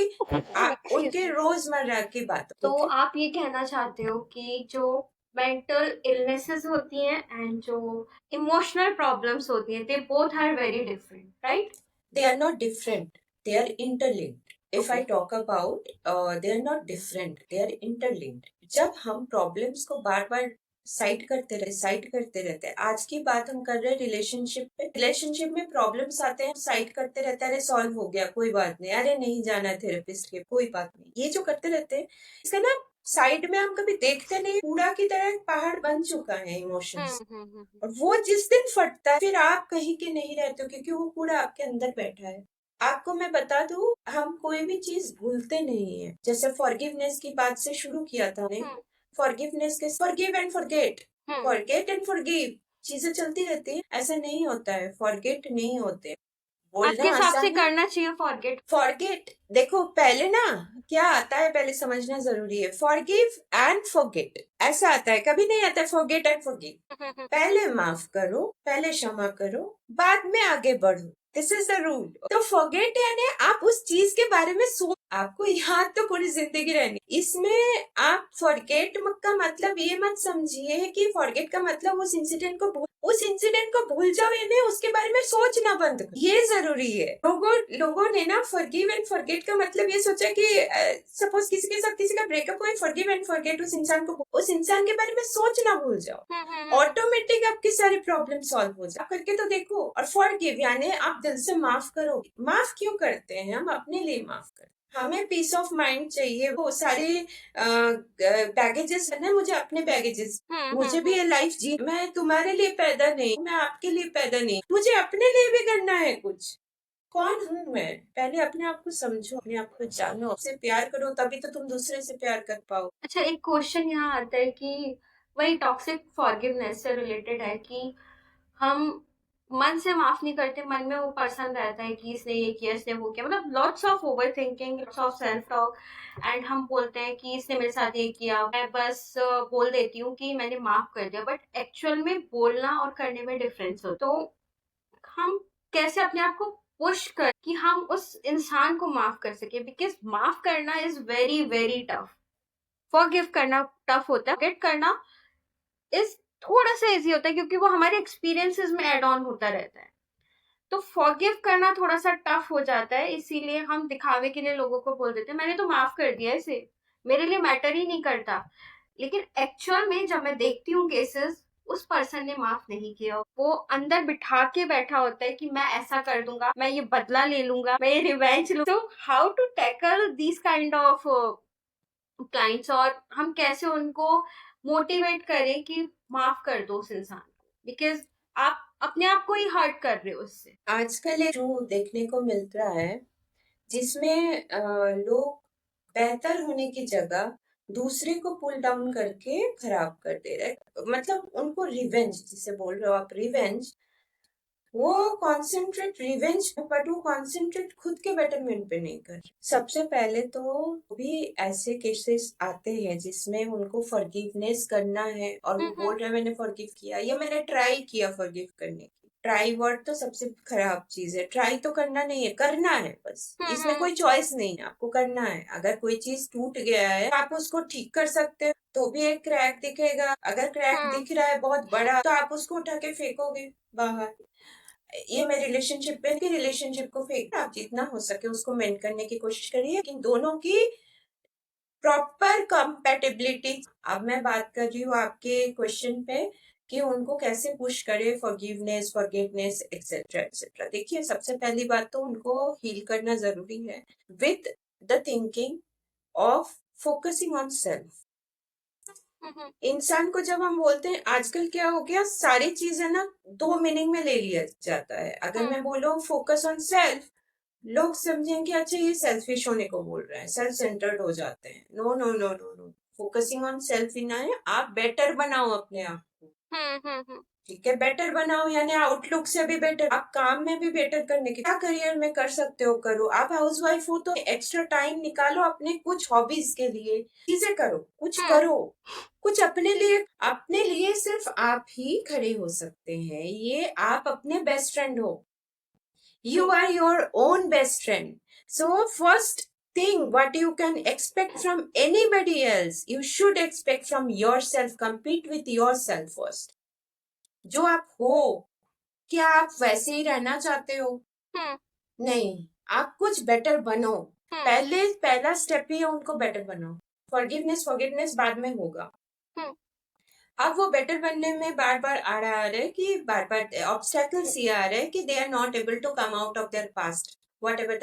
उनके रोजमर्रा की बात, तो ठीक है। आप ये कहना चाहते हो कि जो मेंटल इलनेसेस होती हैं एंड जो इमोशनल प्रॉब्लम्स होती हैं, they both are very different, right? They are not different, they are interlinked. If I talk about, they are not different, they are interlinked. जब हम प्रॉब्लम्स को बार बार साइड करते रहते हैं, आज की बात हम कर रहे हैं रिलेशनशिप पे, रिलेशनशिप में प्रॉब्लम्स आते हैं, साइड करते रहते हैं, अरे सॉल्व हो गया कोई बात नहीं, अरे नहीं जाना है थेरेपिस्ट के, कोई बात नहीं, ये जो करते रहते हैं, इसका ना साइड में हम कभी देखते नहीं, कूड़ा की तरह एक पहाड़ बन चुका है इमोशंस, और वो जिस दिन फटता है फिर आप कहीं के नहीं रहते हो, क्योंकि वो कूड़ा आपके अंदर बैठा है। आपको मैं बता दूं, हम कोई भी चीज भूलते नहीं है, जैसे फॉरगिवनेस की बात से शुरू किया था हमने, फॉरगिवनेस के forgive and forget and forgive, चीजें चलती रहती है, ऐसा नहीं होता है, फॉरगेट नहीं होते, बोलना आपके हिसाब से आसान है। करना चाहिए फॉरगेट? फॉरगेट, देखो पहले ना क्या आता है, पहले समझना जरूरी है, फॉरगिव एंड फॉरगेट ऐसा आता है, कभी नहीं आता है फॉरगेट एंड फॉरगिव। पहले माफ करो, पहले क्षमा करो, बाद में आगे बढ़ो, दिस इज द रूल। तो फॉरगेट यानी आप उस चीज के बारे में सोच, आपको याद तो पूरी जिंदगी रहनी, इसमें आप फॉरगेट का मतलब ये मत समझिए कि फॉरगेट का मतलब उस इंसिडेंट को भूल जाओ, यानी उसके बारे में सोचना बंद करो, ये जरूरी है। लोगों ने ना फॉरगिव एंड फॉरगेट का मतलब ये सोचा कि सपोज किसी के साथ किसी का ब्रेकअप हुआ, फॉरगिव एंड फॉरगेट, उस इंसान के बारे में सोचना भूल जाओ, ऑटोमेटिक आपकी सारी प्रॉब्लम सॉल्व हो जाए, करके तो देखो। और फॉरगिव यानी आप दिल से माफ करो। माफ क्यों करते हैं हम? अपने लिए माफ करते हैं, हमें पीस ऑफ माइंड चाहिए, वो सारे बैगेजेस है ना, मुझे अपने बैगेजेस, मुझे भी ये लाइफ जी, मैं तुम्हारे लिए पैदा नहीं, मैं आपके लिए पैदा नहीं, मुझे अपने लिए भी करना है कुछ। कौन हूँ मैं? पहले अपने आप को समझो, अपने आप को जानो, उससे प्यार करो, तभी तो तुम दूसरे से प्यार कर पाओ। अच्छा, एक क्वेश्चन यहाँ आता है कि वही टॉक्सिक फॉरगिवनेस से रिलेटेड है कि हम मन से माफ नहीं करते, मन में वो पर्सन रहता है कि इसने ये किया, इसने वो किया, मतलब lots of over thinking, lots of self talk, and हम बोलते हैं कि इसने मेरे साथ ये किया, मैं बस बोल देती हूँ कि मैंने माफ कर दिया, बट एक्चुअल में बोलना और करने में डिफरेंस हो। तो हम कैसे अपने आप को पुश कर कि हम उस इंसान को माफ कर सके, बिकॉज माफ करना is very very tough, forgive करना टफ होता है, फॉरगेट करना इज थोड़ा सा इजी होता है क्योंकि वो हमारे एक्सपीरियंसेस में एड ऑन होता रहता है। तो फॉरगिव करना थोड़ा सा टफ हो जाता है, इसीलिए हम दिखावे के लिए लोगों को बोल देते हैं मैंने तो माफ कर दिया इसे, मेरे लिए मैटर ही नहीं करता। लेकिन एक्चुअल में जब मैं देखती हूँ केसेस, उस पर्सन ने माफ नहीं किया, वो अंदर बिठा के बैठा होता है कि मैं ऐसा कर दूंगा, मैं ये बदला ले लूंगा, मैं ये रिवेंज लूंगा। तो how to tackle this kind of clients, और हम कैसे उनको मोटिवेट करें कि माफ कर दो उस इंसान को, बिकॉज आप अपने आप को ही हर्ट कर रहे हो उससे। आजकल एक जो देखने को मिल रहा है, जिसमें लोग बेहतर होने की जगह दूसरे को पुल डाउन करके खराब कर दे रहे हैं, मतलब उनको रिवेंज जिसे बोल रहे हो आप, रिवेंज, वो कॉन्सेंट्रेट रिवेंज, बट वो कॉन्सेंट्रेट खुद के बेटरमेंट पे नहीं कर। सबसे पहले तो भी ऐसे केसेस आते हैं जिसमें उनको फॉरगिवनेस करना है और वो बोल रहे हैं मैंने फॉरगिव किया या मैंने ट्राई किया फॉरगिव करने की। ट्राई वर्ड तो सबसे खराब चीज है, ट्राई तो करना नहीं है, करना है बस, इसमें कोई चॉइस नहीं है, आपको करना है। अगर कोई चीज टूट गया है आप उसको ठीक कर सकते हो, तो भी एक क्रैक दिखेगा, अगर क्रैक दिख रहा है बहुत बड़ा तो आप उसको उठा के फेंकोगे बाहर। ये मैं रिलेशनशिप पे कि रिलेशनशिप को फेंक, आप जितना हो सके उसको मेंटेन करने की कोशिश करिए, लेकिन दोनों की प्रॉपर कंपैटिबिलिटी। अब मैं बात कर रही हूँ आपके क्वेश्चन पे कि उनको कैसे पुश करे फॉरगिवनेस, फॉरगिवनेस एक्सेट्रा एक्सेट्रा। देखिए सबसे पहली बात तो उनको हील करना जरूरी है with the thinking of focusing on self. इंसान को जब हम बोलते हैं, आजकल क्या हो गया, सारी चीजें ना दो मीनिंग में ले लिया जाता है। अगर मैं बोलूं फोकस ऑन सेल्फ, लोग समझेंगे अच्छा ये सेल्फिश होने को बोल रहे हैं, सेल्फ सेंटर्ड हो जाते हैं। No no no no no, focusing on self ही ना है, आप बेटर बनाओ अपने आप को। हम्म। ठीक है, बेटर बनाओ यानी आउटलुक से भी बेटर, आप काम में भी बेटर करने की क्या करियर में कर सकते हो करो। आप हाउसवाइफ हो तो एक्स्ट्रा टाइम निकालो अपने कुछ हॉबीज के लिए, चीजें करो, कुछ हम्म। करो, कुछ अपने लिए सिर्फ आप ही खड़े हो सकते हैं। ये आप अपने बेस्ट फ्रेंड हो, you are your own best friend. So first thing what you can expect from anybody else, you should expect from yourself. Compete with yourself first. जो आप हो, क्या आप वैसे ही रहना चाहते हो? हम्म। नहीं, आप कुछ बेटर बनो। हम्म। पहला स्टेप ही है उनको बेटर बनाओ। फॉरगिवनेस बाद में होगा। हम्म। अब वो बेटर बनने में बार बार आ रहा है कि बार बार ऑब्स्टेकल्स ये आ रहे हैं कि they are not able to come out of their past, whatever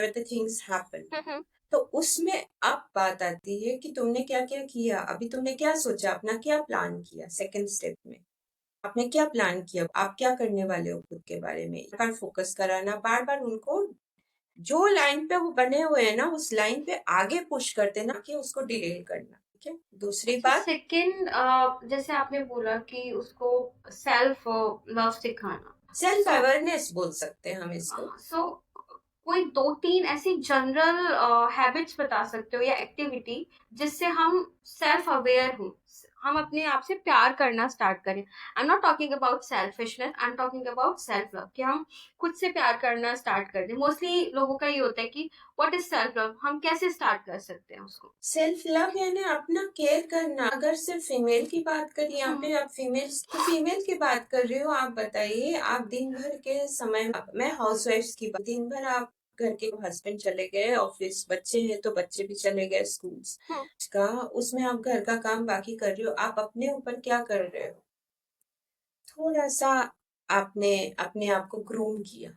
the things happen. Hmm. तो उसमें अब बात आती है कि तुमने क्या क्या किया, अभी तुमने क्या सोचा, अपना क्या प्लान किया। सेकंड स्टेप में आपने क्या प्लान किया, आप क्या करने वाले हो खुद के बारे में, बार फोकस कराना, बार बार उनको जो लाइन पे वो बने हुए हैं ना उस लाइन पे आगे पुश करते ना कि उसको डिले करना। ठीक है, दूसरी अच्छा, बात सेकंड, जैसे आपने बोला कि उसको सेल्फ लव सिखाना। सेल्फ सो अवेयरनेस बोल सकते हैं हम इसको। सो कोई 2-3 ऐसी जनरल हैबिट्स बता सकते हो या एक्टिविटी जिससे हम सेल्फ अवेयर हों, हम अपने आप से प्यार करना स्टार्ट करें। I am not talking about selfishness, I am talking about self love, कि हम खुद से प्यार करना स्टार्ट कर दें। मोस्टली लोगों का ये होता है कि व्हाट इज सेल्फ लव, हम कैसे स्टार्ट कर सकते हैं उसको। सेल्फ लव यानी अपना केयर करना। अगर सिर्फ फीमेल की बात करें, यहाँ हम्म। पे आप फीमेल की बात कर रहे हो, आप बताइए, आप दिन भर के समय, मैं हाउस वाइफ की बात, दिन भर आप घर के हस्बैंड चले गए ऑफिस, बच्चे हैं तो बच्चे भी चले गए स्कूल हम्म। का, उसमें आप घर का काम बाकी कर रहे हो, आप अपने ऊपर क्या कर रहे हो? थोड़ा सा आपने अपने आप को ग्रूम किया,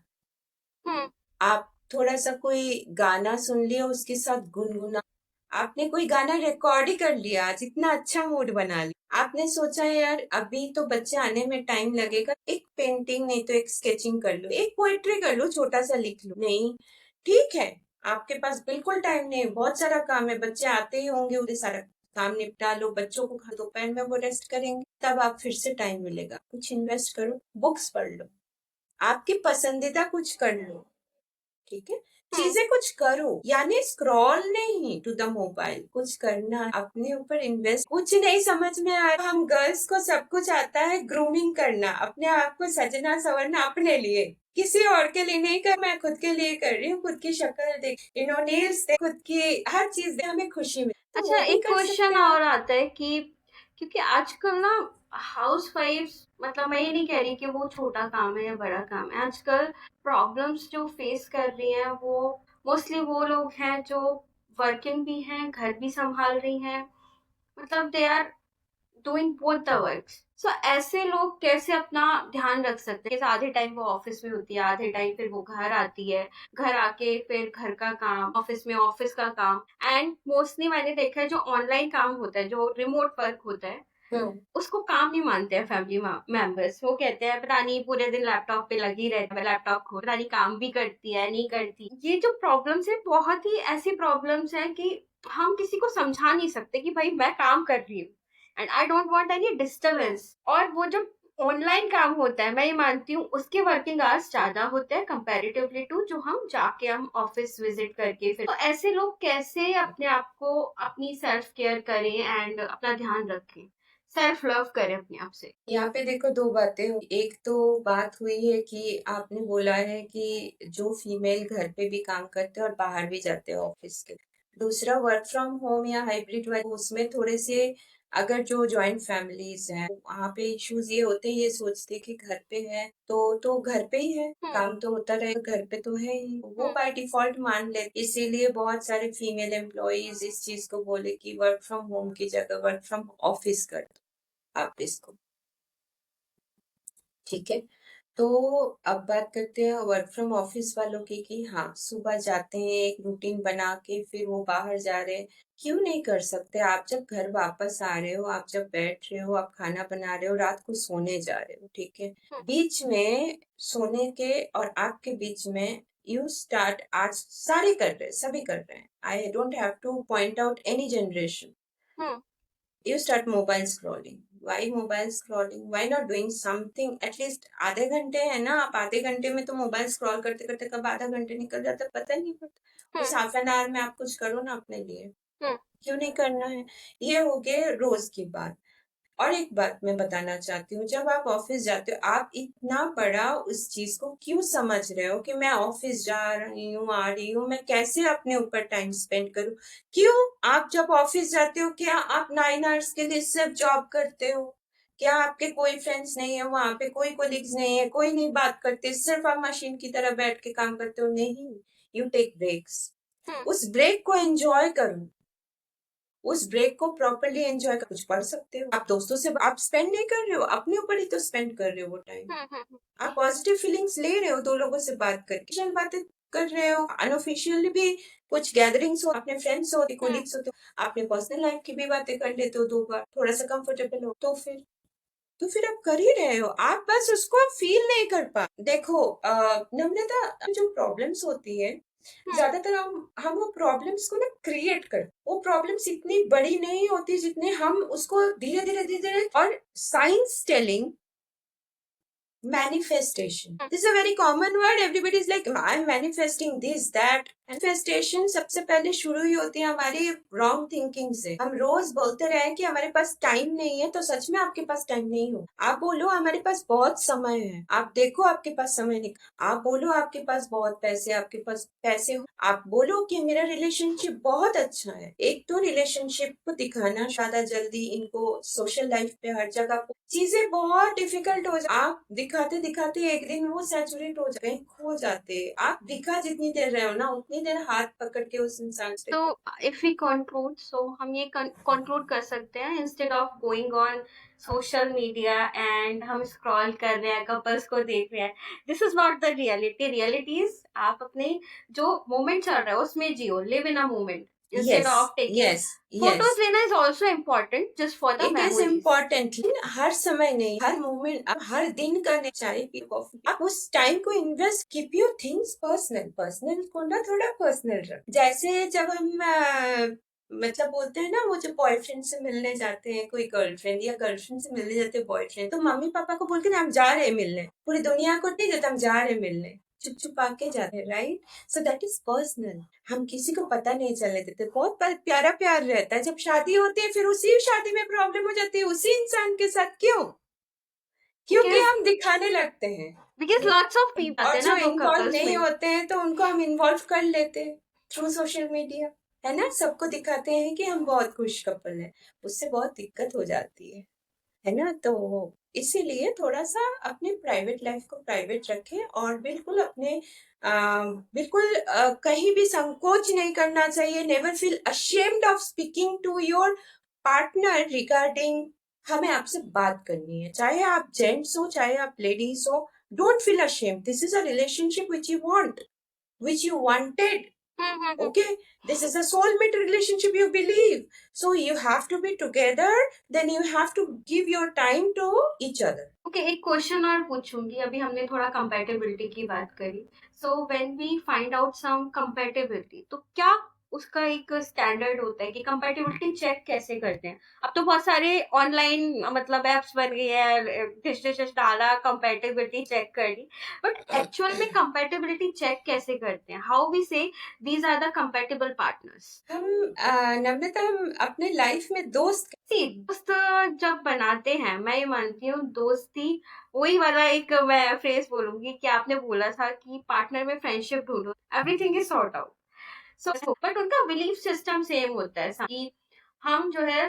हम्म। आप थोड़ा सा कोई गाना सुन लिया उसके साथ गुनगुना, आपने कोई गाना रिकॉर्ड ही कर लिया, आज इतना अच्छा मूड बना लिया, आपने सोचा यार अभी तो बच्चे आने में टाइम लगेगा, एक पेंटिंग नहीं तो एक स्केचिंग कर लो, एक पोएट्री कर लो, छोटा सा लिख लो। नहीं, ठीक है, आपके पास बिल्कुल टाइम नहीं है, बहुत सारा काम है, बच्चे आते ही होंगे, उन्हें सारा काम निपटा लो, बच्चों को दोपहर में वो रेस्ट करेंगे, तब आप फिर से टाइम मिलेगा, कुछ इन्वेस्ट करो, बुक्स पढ़ लो, आपकी पसंदीदा कुछ कर लो। ठीक है, हम्म। चीजें कुछ करो, यानी स्क्रॉल नहीं टू द मोबाइल, कुछ करना, अपने ऊपर इन्वेस्ट। कुछ नहीं समझ में आया, हम गर्ल्स को सब कुछ आता है, ग्रूमिंग करना, अपने आप को सजना संवरना अपने लिए, किसी और के लिए नहीं कर, मैं खुद के लिए कर रही हूँ, खुद की शक्ल देख, नेल्स देख, खुद की हर चीज देख, हमें खुशी मिले, तो अच्छा, वो भी एक कर सकते क्वेश्चन हैं और आप। आता है कि क्योंकि आजकल ना हाउस वाइफ्स, मतलब मैं ये नहीं कह रही कि वो छोटा काम है या बड़ा काम है, आजकल प्रॉब्लम्स जो फेस कर रही हैं वो मोस्टली वो लोग हैं जो वर्किंग भी हैं, घर भी संभाल रही हैं, मतलब they are doing both the works. So ऐसे लोग कैसे अपना ध्यान रख सकते हैं कि आधे टाइम वो ऑफिस में होती है, आधे टाइम फिर वो घर आती है, घर आके फिर घर का काम, ऑफिस में ऑफिस का काम। एंड मोस्टली मैंने देखा है जो ऑनलाइन काम होता है, जो रिमोट वर्क होता है, हम्म। उसको काम नहीं मानते हैं फैमिली मेंबर्स। वो कहते हैं पता नहीं पूरे दिन लैपटॉप पे लगी रहती है, लैपटॉप खोल, पता नहीं काम भी करती है नहीं करती। ये जो प्रॉब्लम्स है बहुत ही ऐसी प्रॉब्लम्स है कि हम किसी को समझा नहीं सकते कि भाई मैं काम कर रही हूँ and I don't want any disturbance. और वो जो ऑनलाइन काम होता है, मैं ये मानती हूँ उसके वर्किंग आवर्स ज्यादा होते हैं कंपैरेटिवली टू जो हम जाके हम ऑफिस विजिट करके। फिर तो ऐसे लोग कैसे अपने आप को अपनी सेल्फ केयर करें एंड अपना ध्यान रखें, सेल्फ लव करें अपने आप से। यहाँ पे देखो दो बातें हुई। एक तो बात हुई है कि आपने बोला है कि जो फीमेल घर पे भी काम करते हैं और बाहर भी जाते हैं ऑफिस के। दूसरा वर्क फ्रॉम होम या हाइब्रिड वर्क, उसमें थोड़े से, अगर जो जॉइंट फैमिलीज हैं वहाँ पे इश्यूज ये होते हैं, ये सोचते हैं कि घर पे है तो घर पे ही है, हम्म। काम तो होता रहेगा, घर पे तो है ही, वो हम्म। बाय डिफॉल्ट मान लेते। इसीलिए बहुत सारे फीमेल एम्प्लॉयज इस चीज को बोले कि वर्क फ्रॉम होम की जगह वर्क फ्रॉम ऑफिस कर दो आप इसको। ठीक है, तो अब बात करते हैं वर्क फ्रॉम ऑफिस वालों की कि हाँ सुबह जाते हैं एक रूटीन बना के, फिर वो बाहर जा रहे हैं, क्यों नहीं कर सकते? आप जब घर वापस आ रहे हो, आप जब बैठ रहे हो, आप खाना बना रहे हो, रात को सोने जा रहे हो, ठीक है, हम्म। बीच में सोने के और आपके बीच में यू स्टार्ट, आज सारे कर रहे हैं, सभी कर रहे हैं, I don't have two point out any generation. Hmm You start mobile scrolling. Why mobile scrolling? Why not doing something? At least आधे घंटे है ना, आप आधे घंटे में तो मोबाइल स्क्रॉल करते करते कब आधा घंटे निकल जाता है पता ही नहीं पड़ता. उस हम्म हाफ एन आवर में आप कुछ करो ना अपने लिए. हम्म क्यों नहीं करना है? ये हो गए रोज की बात. और एक बात मैं बताना चाहती हूँ, जब आप ऑफिस जाते हो, आप इतना बड़ा उस चीज को क्यों समझ रहे हो कि मैं ऑफिस जा रही हूँ, आ रही हूँ, मैं कैसे अपने ऊपर टाइम स्पेंड करूँ? क्यों? आप जब ऑफिस जाते हो, क्या आप 9 आवर्स के लिए सिर्फ जॉब करते हो? क्या आपके कोई फ्रेंड्स नहीं है वहां पे, कोई कोलिग्स नहीं है, कोई नहीं बात करते, सिर्फ आप मशीन की तरह बैठ के काम करते हो? नहीं, यू टेक ब्रेक्स. हम्म उस ब्रेक को एंजॉय करो. उस ब्रेक को प्रॉपरली एंजॉय कर, कुछ पढ़ सकते हो, आप दोस्तों से आप स्पेंड नहीं कर रहे हो, अपने ऊपर ही तो स्पेंड कर रहे हो वो टाइम. हम्म. आप पॉजिटिव फीलिंग्स ले रहे हो दो लोगों से बात करके, चल बातें कर रहे हो, अनऑफिशियली भी कुछ गैदरिंग्स हो, अपने फ्रेंड्स हो, हम्म. कोलिग्स हो, तो आपने पर्सनल लाइफ की भी बातें कर लेते हो दो बार, थोड़ा सा कंफर्टेबल हो, तो फिर आप कर ही रहे हो, आप बस उसको फील नहीं कर पा. देखो नम्रता, जो प्रॉब्लम्स होती है, हम्म. ज्यादातर हम वो प्रॉब्लम्स को ना क्रिएट कर, वो प्रॉब्लम्स इतनी बड़ी नहीं होती जितने हम उसको धीरे धीरे धीरे धीरे. और science telling manifestation, hmm. this is a very common word. Everybody is like I'm manifesting this that. manifestation सबसे पहले शुरू ही होती है हमारी रॉन्ग थिंकिंग से. हम रोज बोलते रहे कि हमारे पास टाइम नहीं है, तो सच में आपके पास टाइम नहीं हो. आप बोलो हमारे पास बहुत समय है, आप देखो आपके पास समय नहीं. आप बोलो आपके पास बहुत पैसे, आपके पास पैसे हो. आप बोलो कि मेरा रिलेशनशिप बहुत अच्छा है. एक तो रिलेशनशिप को दिखाना ज्यादा जल्दी, इनको सोशल लाइफ पे हर जगह चीजें बहुत डिफिकल्ट हो जाती. आप दिखाते दिखाते एक दिन वो सैचुरेट हो जाते, खो जाते. आप दिखा जितनी देर रहे हो ना, उतनी देर हाथ पकड़ के उस इंसान से. तो इफ वी कंक्लूड, सो हम ये कंक्लूड कर सकते हैं, instead of going on social media and हम स्क्रॉल कर रहे हैं, कपल्स को देख रहे हैं, this is not the reality. Reality is आप अपने जो मोमेंट चल रहा है उसमें जियो, live in a moment instead yes of taking yes photos. Yes, लेना is also important just for the it is memories. Important. हर समय नहीं, हर मोमेंट, आप हर दिन का नहीं, चाय पी कॉफी, आप उस टाइम को invest. Keep your things personal. Personal को ना थोड़ा पर्सनल रख. जैसे जब हम मतलब बोलते हैं ना, वो जो बॉयफ्रेंड से मिलने जाते हैं कोई गर्लफ्रेंड, या गर्लफ्रेंड से मिलने जाते हैं बॉयफ्रेंड, तो मम्मी पापा को बोल के ना हम जा रहे हैं मिलने, पूरी दुनिया को नहीं जाते, हम जा रहे हैं मिलने, चुप छुपा के जाते हैं, right? So that is personal. हम किसी को पता नहीं चलने देते, बहुत प्यारा प्यार रहता है. जब शादी होती है फिर उसी शादी में प्रॉब्लम हो जाती है उसी इंसान के साथ. क्यों? क्योंकि बिकॉज हम दिखाने लगते हैं. बिकॉज लॉट्स ऑफ पीपल आते और हैं जो ना दो इन्वॉल्व कपल्स नहीं में. होते हैं तो उनको हम इन्वॉल्व कर लेते हैं थ्रू सोशल मीडिया, है ना? सबको दिखाते हैं कि हम बहुत खुश कपल हैं, उससे बहुत दिक्कत हो जाती है ना? तो इसीलिए थोड़ा सा अपने प्राइवेट लाइफ को प्राइवेट रखें, और बिल्कुल अपने बिल्कुल कहीं भी संकोच नहीं करना चाहिए. Never feel ashamed of speaking to your partner regarding हमें आपसे बात करनी है, चाहे आप जेंट्स हो चाहे आप लेडीज हो. Don't feel ashamed. This is a relationship which you want, which you wanted. Hmm. Okay, this is a soulmate relationship you believe, so you have to be together, then you have to give your time to each other. Okay, एक question और पूछूंगी. अभी हमने थोड़ा compatibility की बात करी. So when we find out some compatibility, तो क्या उसका एक स्टैंडर्ड होता है कि कंपैटिबिलिटी चेक कैसे करते हैं? अब तो बहुत सारे ऑनलाइन मतलब एप्स बन गई है, डिश डिश डाला, कंपैटिबिलिटी चेक कर ली, बट एक्चुअल में कंपैटिबिलिटी चेक कैसे करते हैं? How we say these are the compatible partners? हम नम्रता, हम अपने लाइफ में दोस्त सी दोस्त जब बनाते हैं, मैं ये मानती हूँ दोस्ती वही वाला, एक मैं फ्रेज बोलूंगी कि आपने बोला था कि पार्टनर में फ्रेंडशिप ढूंढो, everything is sort out. So but उनका बिलीफ सिस्टम सेम होता है कि हम जो है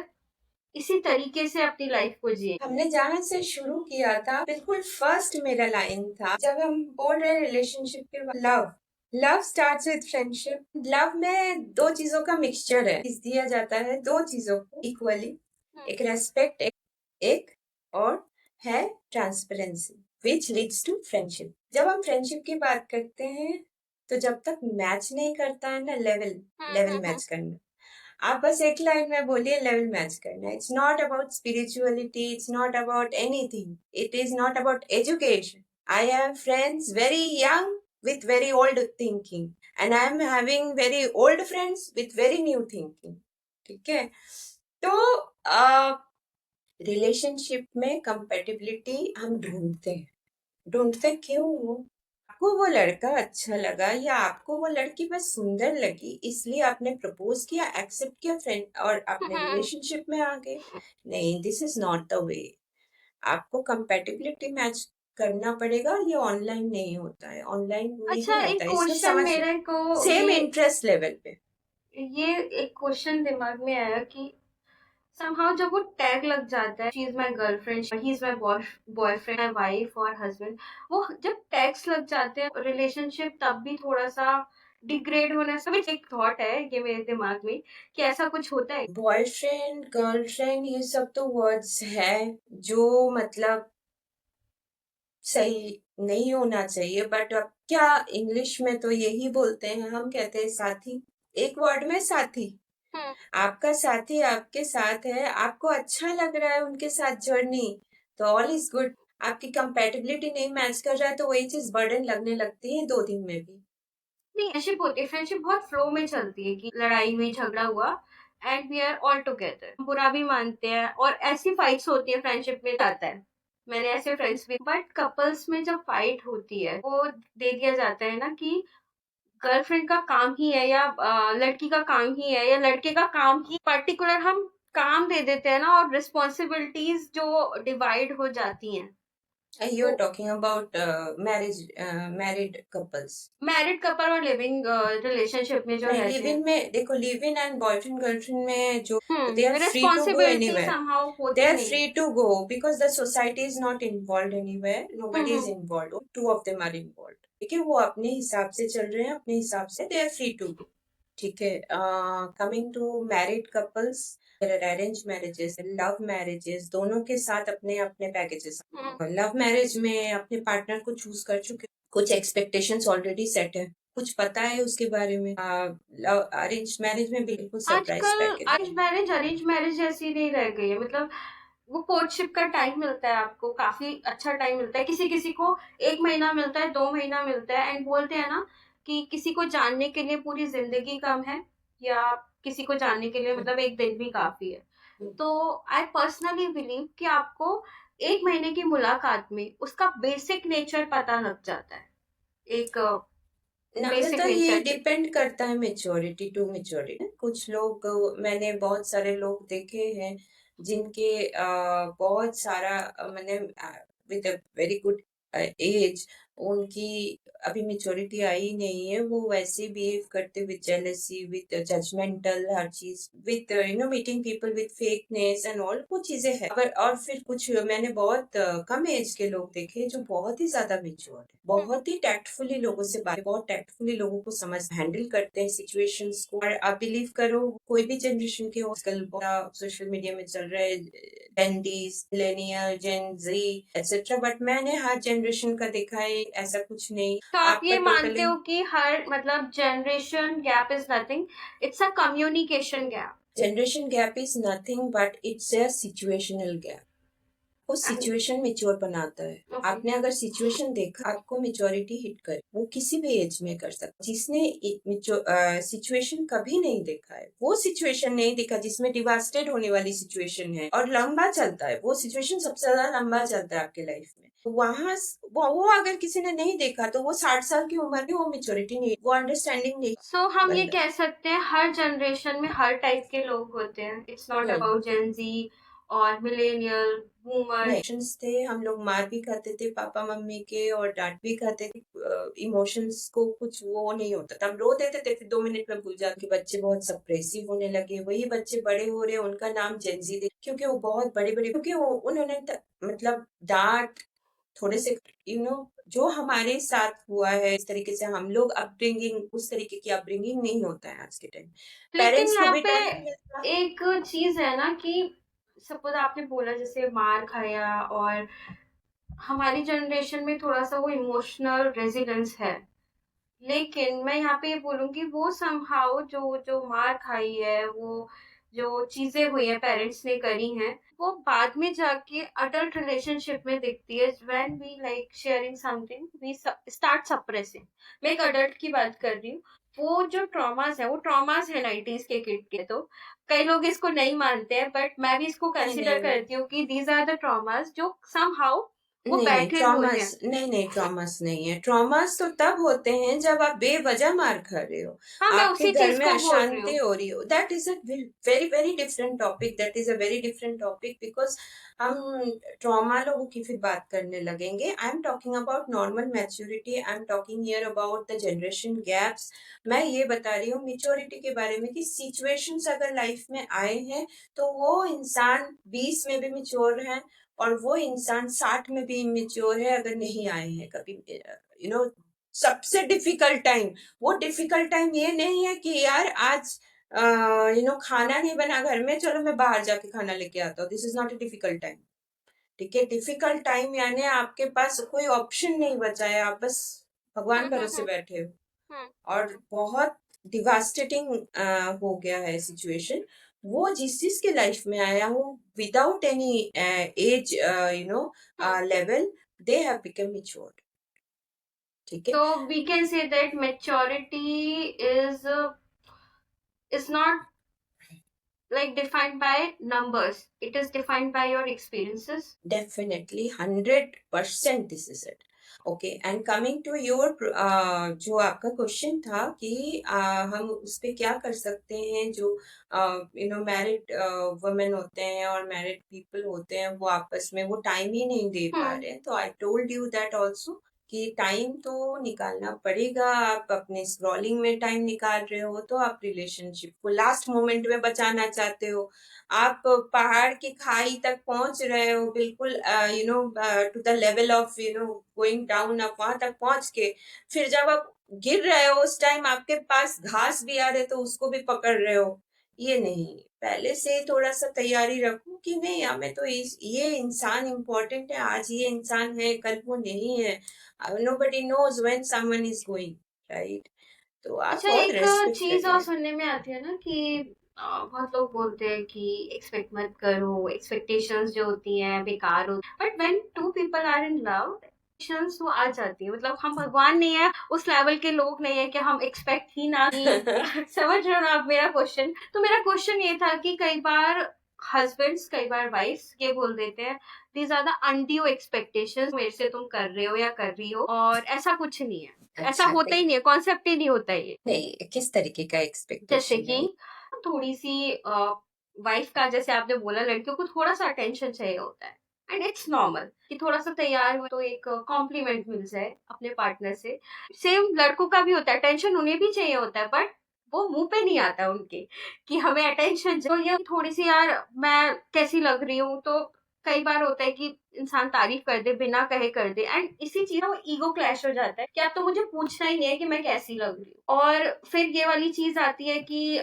इसी तरीके से अपनी लाइफ को जिए. हमने जहाँ से शुरू किया था, बिल्कुल फर्स्ट मेरा लाइन था जब हम बोल रहे रिलेशनशिप के, love. Love starts with friendship. Love में दो चीजों का मिक्सचर है, दिया जाता है दो चीजों को इक्वली. एक रेस्पेक्ट, एक और है transparency, which leads to friendship. जब हम फ्रेंडशिप की बात करते हैं, तो जब तक मैच नहीं करता है ना, लेवल लेवल मैच करना, आप बस एक लाइन में बोलिए लेवल मैच करना. It's not about spirituality, it's not about anything, it is not about education. I have friends very young, with very old thinking and I am having very old friends with very new thinking. ठीक है? तो relationship में compatibility हम ढूंढते क्यों? आपको वो लड़का अच्छा लगा या आपको वो लड़की बस सुंदर लगी इसलिए आपने प्रपोज किया, एक्सेप्ट किया फ्रेंड और अपने रिलेशनशिप में आ गए? नहीं, this is not the way. आपको कंपेटिबिलिटी मैच करना पड़ेगा। ये ऑनलाइन नहीं होता है, ऑनलाइन अच्छा, नहीं एक होता है, इसको क्वेश्चन समझ लो। मेरे को सेम ये इंटरेस्ट लेवल पे। ये एक क्वेश्चन दिमाग में आया कि समहाउ जब वो टैग लग जाता है, she is my girlfriend, he is my boyfriend, my wife और हस्बैंड, वो जब टैग्स लग जाते हैं रिलेशनशिप तब भी थोड़ा सा डिग्रेड होने से भी एक थॉट है ये मेरे दिमाग में कि ऐसा कुछ होता है। बॉयफ्रेंड गर्लफ्रेंड ये सब तो वर्ड्स है जो मतलब सही नहीं होना चाहिए, बट अब क्या, इंग्लिश में तो यही बोलते हैं, हम कहते हैं साथी। एक वर्ड में साथी। हम्म। आपका साथी आपके साथ है, आपको अच्छा लग रहा है उनके साथ जर्नी, तो ऑल इज गुड। आपकी कंपेटिबिलिटी नहीं मैच कर रहा है तो वही चीज बर्डन लगने लगती है 2 दिन में भी। नहीं, फ्रेंडशिप होती है, फ्रेंडशिप बहुत फ्लो में चलती है कि लड़ाई हुई, झगड़ा हुआ and we are all together, बुरा भी मानते हैं और ऐसी फाइट्स होती है फ्रेंडशिप में आता है। मैंने ऐसे फ्रेंड्स भी, बट कपल्स में जब फाइट होती है वो दे दिया जाता है ना कि गर्लफ्रेंड का काम ही है या लड़की का काम ही है या लड़के का काम ही, पर्टिकुलर हम काम दे देते हैं ना, और रिस्पॉन्सिबिलिटीज जो डिवाइड हो जाती हैं यू वो are talking about married couples. Married couple और लिविंग रिलेशनशिप में जो नहीं, लिव रहते हैं। इन में देखो, live in and boyfriend girlfriend में जो they are free to go responsibility anywhere. Somehow They होती are नहीं free है। to go because the society is not involved anywhere. Nobody is hmm. involved. Two of them are involved. ठीक है, वो अपने हिसाब से चल रहे हैं, अपने हिसाब से they are free to go. ठीक है। Coming to married couples, there are arrange marriages, love marriages, दोनों के साथ अपने अपने पैकेजेस। लव मैरिज में अपने पार्टनर को चूज कर चुके, कुछ एक्सपेक्टेशंस ऑलरेडी सेट है, कुछ पता है उसके बारे में। अरेंज मैरिज में बिल्कुल सरप्राइज आजकल पैकेज। अरेंज मैरिज जैसी नहीं रह गई है, मतलब वो कोर्टशिप का टाइम मिलता है आपको, काफी अच्छा टाइम मिलता है, किसी किसी को 1 महीना मिलता है, 2 महीना मिलता है, एंड बोलते हैं ना कि किसी को जानने के लिए पूरी जिंदगी कम है, या किसी को जानने के लिए मतलब एक दिन भी काफी है। तो आई पर्सनली बिलीव कि आपको 1 महीने की मुलाकात में उसका बेसिक नेचर पता लग जाता है, एक बेसिक तो ये नेचर। डिपेंड करता है मेच्योरिटी टू मेच्योरिटी। कुछ लोग, मैंने बहुत सारे लोग देखे हैं जिनके बहुत सारा मैंने with a very good age, उनकी अभी मेच्योरिटी आई नहीं है, वो वैसे बिहेव करते विद जेलसी, विद जजमेंटल, हर चीज with meeting people with fakeness and all, वो चीजें है। और फिर कुछ मैंने बहुत कम एज के लोग देखे जो बहुत ही ज्यादा मेच्योर है, बहुत ही टैक्टफुली लोगों से बात, बहुत टैक्टफुली लोगों को समझ हैंडल करते हैं सिचुएशंस को। और आप बिलीव करो, कोई भी जनरेशन के हो, आजकल सोशल मीडिया में चल रहा है trendies, millennial, Gen Z etcetera, but मैंने हर जनरेशन का देखा है, ऐसा कुछ नहीं। तो आप आपका ये मानते टोटली हो कि हर मतलब generation gap is nothing, it's a communication gap. Generation gap is nothing but it's a situational gap. वो सिचुएशन मेच्योर बनाता है। ओके। आपने अगर सिचुएशन देखा, आपको मेच्योरिटी हिट करे, वो किसी भी एज में कर सकता। जिसने सिचुएशन कभी नहीं देखा है, वो सिचुएशन नहीं देखा जिसमें डिवास्टेड होने वाली सिचुएशन है और लंबा चलता है, वो सिचुएशन सबसे ज्यादा लंबा चलता है आपके लाइफ में। वहां वो अगर किसी ने नहीं देखा तो वो 60 साल की उम्र में वो मेच्योरिटी नहीं, वो अंडरस्टैंडिंग नहीं। सो हम ये बंदा। कह सकते हैं हर जनरेशन में हर टाइप के लोग होते हैं, इट्स नॉट अबाउट जेन जी और मिलेनियल, बूमर। नहीं, इमोशंस थे, हम लोग मार भी खाते थे पापा मम्मी के और डांट भी खाते थे। इमोशंस को कुछ वो नहीं होता था, हम रो देते थे, फिर 2 मिनट में भूल जाते। बच्चे बहुत सप्रेसिव होने लगे, वही बच्चे बड़े हो रहे हैं, उनका नाम जेंजी दे, क्योंकि वो बहुत बड़े बड़े, क्योंकि उन्होंने मतलब डांट थोड़े से, जो हमारे साथ हुआ है इस तरीके से हम लोग अपब्रिंगिंग, उस तरीके की अपब्रिंगिंग नहीं होता है आज के टाइम। लेकिन पेरेंट्स को यहाँ भी पे टाइम नहीं मिलता। एक चीज है ना कि सपोज आपने बोला जैसे मार खाया, और हमारी जनरेशन में थोड़ा सा वो इमोशनल रेजिलेंस है, लेकिन मैं यहाँ पे ये बोलूंगी वो समहाउ जो जो मार खाई है, वो जो चीजें हुई हैं पेरेंट्स ने करी हैं वो बाद में जाके अडल्ट रिलेशनशिप में दिखती है। When we like sharing something we start suppressing. मैं एक अडल्ट की बात कर रही हूँ। वो जो ट्रॉमास है वो ट्रॉमास है 90s के किड के। तो कई लोग इसको नहीं मानते हैं बट मैं भी इसको नहीं कंसिडर नहीं करती हूँ कि दीज आर द ट्रॉमास जो सम हाउ वो नहीं नहीं, बैठे हुए ट्रॉमास हैं। नहीं नहीं, ट्रॉमास नहीं है। ट्रॉमास तो तब होते हैं जब आप बेवजह मार खा रहे हो, हाँ मैं आपके उसी घर चीज में को बोल रही अशांति हूँ। हो रही हो। That is a very very different topic, that is a very different topic, because हम ट्रॉमा लोगों की फिर बात करने लगेंगे। आई am talking about normal maturity, I am talking here about the generation gaps. मैं ये बता रही हूँ मेच्योरिटी के बारे में कि सिचुएशंस अगर लाइफ में आए हैं तो वो इंसान 20 में भी मेच्योर है और वो इंसान 60 में भी इमेच्योर है अगर नहीं आए हैं कभी। यू नो, सबसे डिफिकल्ट टाइम, वो डिफिकल्ट टाइम ये नहीं है कि यार आज खाना नहीं बना घर में, चलो मैं बाहर जाके खाना लेके आता हूँ। This is not a difficult time. ठीक है, डिफिकल्ट टाइम यानी आपके पास कोई ऑप्शन नहीं बचा है, आप बस भगवान भरोसे हम्म। बैठे हो हम्म। और बहुत डिवास्टेटिंग हो गया है सिचुएशन। वो जिस चीज के लाइफ में आया हूँ without any as hmm. Level, they have become matured. ठीक है। So we can say that maturity is not like defined by numbers. It is defined by your experiences. Definitely 100% this is it. Okay, and coming to your जो आपका question था कि हम उस पे क्या कर सकते हैं, जो मैरिड वुमेन होते हैं और मैरिड पीपल होते हैं वो आपस में वो टाइम ही नहीं दे पा Hmm. रहे हैं। तो I told you that also कि टाइम तो निकालना पड़ेगा। आप अपने स्क्रॉलिंग में टाइम निकाल रहे हो तो आप रिलेशनशिप को लास्ट मोमेंट में बचाना चाहते हो। आप पहाड़ की खाई तक पहुंच रहे हो, बिल्कुल to the level of going down, आप वहां तक पहुंच के फिर जब आप गिर रहे हो उस टाइम आपके पास घास भी आ रहे तो उसको भी पकड़ रहे हो। ये नहीं, पहले से ही थोड़ा सा तैयारी रखो कि नहीं, हमें तो ये इंसान इम्पोर्टेंट है, आज ये इंसान है कल वो नहीं है। Nobody knows when someone is going, right. तो आप अच्छा बहुत एक रेस्पेक्ट चीज और करिए। सुनने में आती है ना कि बहुत लोग बोलते हैं कि एक्सपेक्ट मत करो, एक्सपेक्टेशंस जो होती हैं बेकार होती है। But when two people are in love expectations तो आ जाती है। मतलब हम भगवान नहीं है, उस लेवल के लोग नहीं है कि हम एक्सपेक्ट ही ना कि समझ रहे हो ना आप मेरा क्वेश्चन। तो मेरा क्वेश्चन ये था कि कई बार हस्बैंड्स कई बार वाइफ्स ये बोल देते हैं these are the undue expectations मेरे से तुम कर रहे हो या कर रही हो, और ऐसा कुछ नहीं है। ऐसा अच्छा, होता ही नहीं है, कॉन्सेप्ट ही नहीं होता ये। नहीं, किस तरीके का जैसे एक्सपेक्टेशन कि है? थोड़ी सी वाइफ का, जैसे आपने बोला लड़कियों को थोड़ा सा अटेंशन चाहिए होता है एंड इट्स नॉर्मल कि थोड़ा सा तैयार हुए तो एक कॉम्प्लीमेंट मिल जाए अपने पार्टनर से। सेम लड़कों का भी होता है, अटेंशन उन्हें भी चाहिए होता है बट वो मुंह पे नहीं आता उनके कि हमें अटेंशन। तो ये थोड़ी सी यार मैं कैसी लग रही हूँ, तो कई बार होता है कि इंसान तारीफ कर दे बिना कहे कर दे एंड इसी चीज में वो ईगो क्लैश हो जाता है कि अब तो मुझे पूछना ही नहीं है कि मैं कैसी लग रही हूँ। और फिर ये वाली चीज आती है कि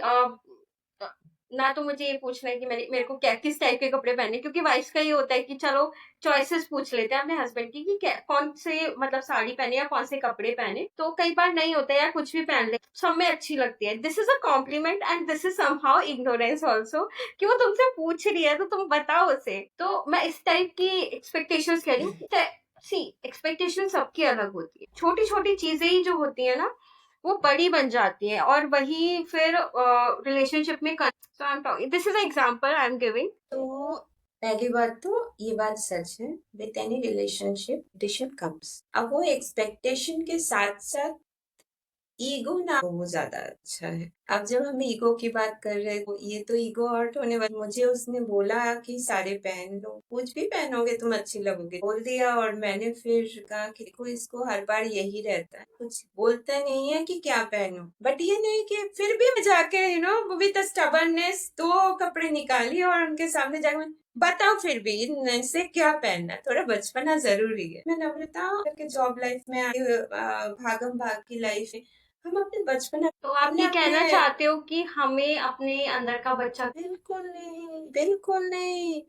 ना तो मुझे ये पूछना है कि मेरे को क्या किस टाइप के कपड़े पहने, क्योंकि वाइफ्स का ये होता है कि चलो चॉइसेस पूछ लेते हैं अपने हस्बैंड की कि कौन से मतलब साड़ी पहने या कौन से कपड़े पहने। तो कई बार नहीं होता है यार कुछ भी पहन ले सब में अच्छी लगती है। This is a compliment and this is somehow ignorance also कि वो तुमसे पूछ रही है तो तुम बताओ उसे। तो मैं इस टाइप की एक्सपेक्टेशंस कह रही हूँ। सी एक्सपेक्टेशन सबकी अलग होती है, छोटी छोटी चीजें ही जो होती है ना वो बड़ी बन जाती है और वही फिर रिलेशनशिप में। So I am talking, this is a example I am giving. तो पहली बात तो ये बात सच है, with any relationship expectation comes. अब वो एक्सपेक्टेशन के साथ साथ ईगो ना हो, वो ज्यादा अच्छा है। अब जब हम ईगो की बात कर रहे हैं तो ये तो ईगो हर्ट होने वाली। मुझे उसने बोला कि सारे पहन लो, कुछ भी पहनोगे तुम अच्छी लगोगे बोल दिया, और मैंने फिर कहा कि देखो इसको हर बार यही रहता है, कुछ बोलता नहीं है कि क्या पहनो, बट ये नहीं कि फिर भी मैं जाके विद स्टबर्ननेस दो कपड़े निकाली और उनके सामने जाकर बताओ फिर भी इनसे क्या पहनना है? थोड़ा बचपना जरूरी है। मैं नम्रता के जॉब लाइफ में आई, भागम भाग की लाइफ है, हम अपने बचपन तो आप हमने ये अपने कहना चाहते हो कि हमें अपने अंदर का बच्चा। बिल्कुल नहीं, बिल्कुल नहीं।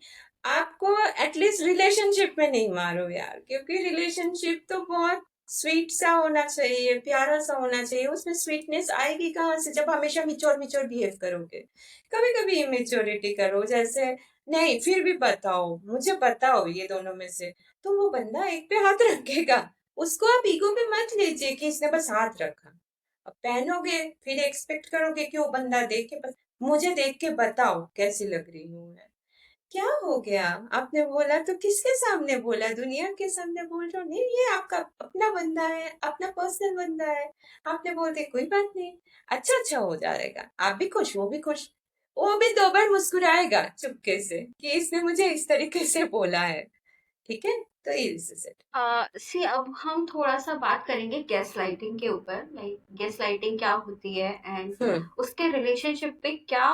आपको एटलीस्ट रिलेशनशिप में नहीं मारो यार, क्योंकि रिलेशनशिप तो बहुत स्वीट सा होना चाहिए, प्यारा सा होना चाहिए। उसमें स्वीटनेस आएगी कहाँ से जब हमेशा मिच्योर बिहेव करोगे। कभी कभी इमेच्योरिटी करो, जैसे नहीं फिर भी बताओ, मुझे बताओ ये दोनों में से। तो वो बंदा एक पे हाथ रखेगा, उसको आप ईगो पे मत लीजिए कि इसने बस हाथ रखा। अब पहनोगे फिर एक्सपेक्ट करोगे कि वो बंदा देख के बस मुझे देख के बताओ कैसी लग रही हूँ। क्या हो गया? आपने बोला तो किसके सामने बोला? दुनिया के सामने बोल रहे हो? नहीं, ये आपका अपना बंदा है, अपना पर्सनल बंदा है। आपने बोल दिया कोई बात नहीं, अच्छा अच्छा हो जाएगा, आप भी खुश, वो भी खुश। वो भी 2 बार मुस्कुराएगा चुपके से कि इसने मुझे इस तरीके से बोला है। ठीक है, तो इज इट। सी अब हम थोड़ा सा बात करेंगे गैस लाइटिंग के ऊपर, लाइक गैस लाइटिंग क्या होती है एंड हम्म। उसके रिलेशनशिप पे क्या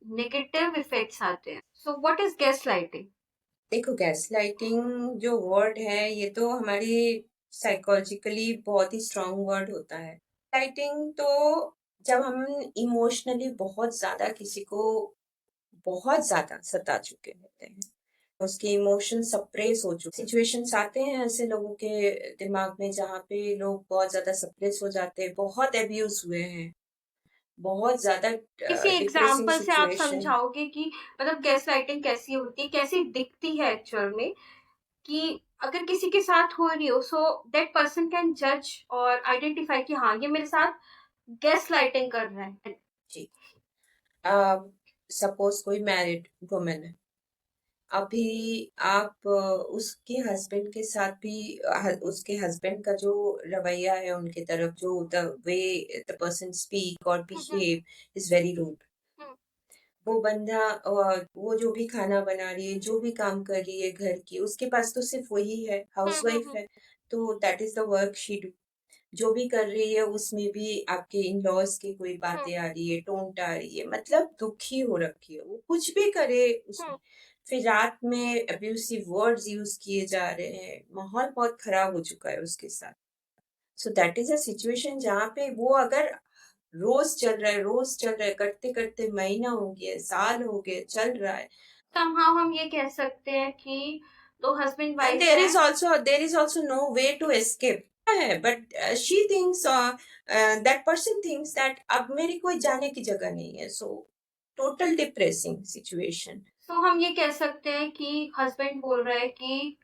नेगेटिव इफेक्ट्स आते हैं। सो व्हाट इज गैस लाइटिंग? देखो, गैसलाइटिंग जो वर्ड है ये तो हमारी साइकोलॉजिकली बहुत ही स्ट्रांग वर्ड होता है। लाइटिंग तो जब हम इमोशनली बहुत ज्यादा किसी को बहुत ज्यादा सता चुके होते हैं, उसके इमोशन सप्रेस हो चुके सिचुएशंस आते हैं ऐसे लोगों के दिमाग में जहाँ पे लोग बहुत ज्यादा सप्रेस हो जाते हैं, बहुत अब्यूज हुए हैं, बहुत ज्यादा किसी डिप्रेसिंग एग्जाम्पल से आप सिचुएशन। समझाओगे कि मतलब गैस लाइटिंग कैसी होती है, कैसी दिखती है एक्चुअल में, कि अगर किसी के साथ हो रही हो सो दैट पर्सन कैन जज और आइडेंटिफाई कि हाँ ये मेरे साथ गैस लाइटिंग कर रहा है। जी, सपोज कोई मैरिड वुमेन है, अभी आप उसके हस्बैंड के साथ भी उसके हस्बैंड का जो रवैया है उनकी तरफ, जो the way the person speak और हम्म, बिहेव इज वेरी रूड। हम्म, वो बंदा वो जो भी खाना बना रही है, जो भी काम कर रही है घर की, उसके पास तो सिर्फ वही है, हाउस वाइफ हम्म, है। तो that is the work she do. जो भी कर रही है उसमें भी आपके इन लॉज की कोई हम्म, बातें आ रही है, टोंट आ रही है, मतलब दुखी हो रखी है वो, कुछ भी करे उसमें। हम्म, फिर रात में अब्यूसिव वर्ड्स यूज किए जा रहे हैं, माहौल बहुत खराब हो चुका है उसके साथ। सो दैट इज अ सिचुएशन जहाँ पे वो अगर रोज चल रहा है, रोज चल रहा है, करते करते महीना हो गया, साल हो गए, चल रहा है। somehow हम ये कह सकते हैं कि दो हस्बैंड And वाइफ हैं। there is also no way to escape है, but she thinks that person thinks that अब मेरी कोई जाने की जगह नहीं है, so total depressing situation। तो हम ये कह सकते हैं कि हस्बैंड बोल रहा है कि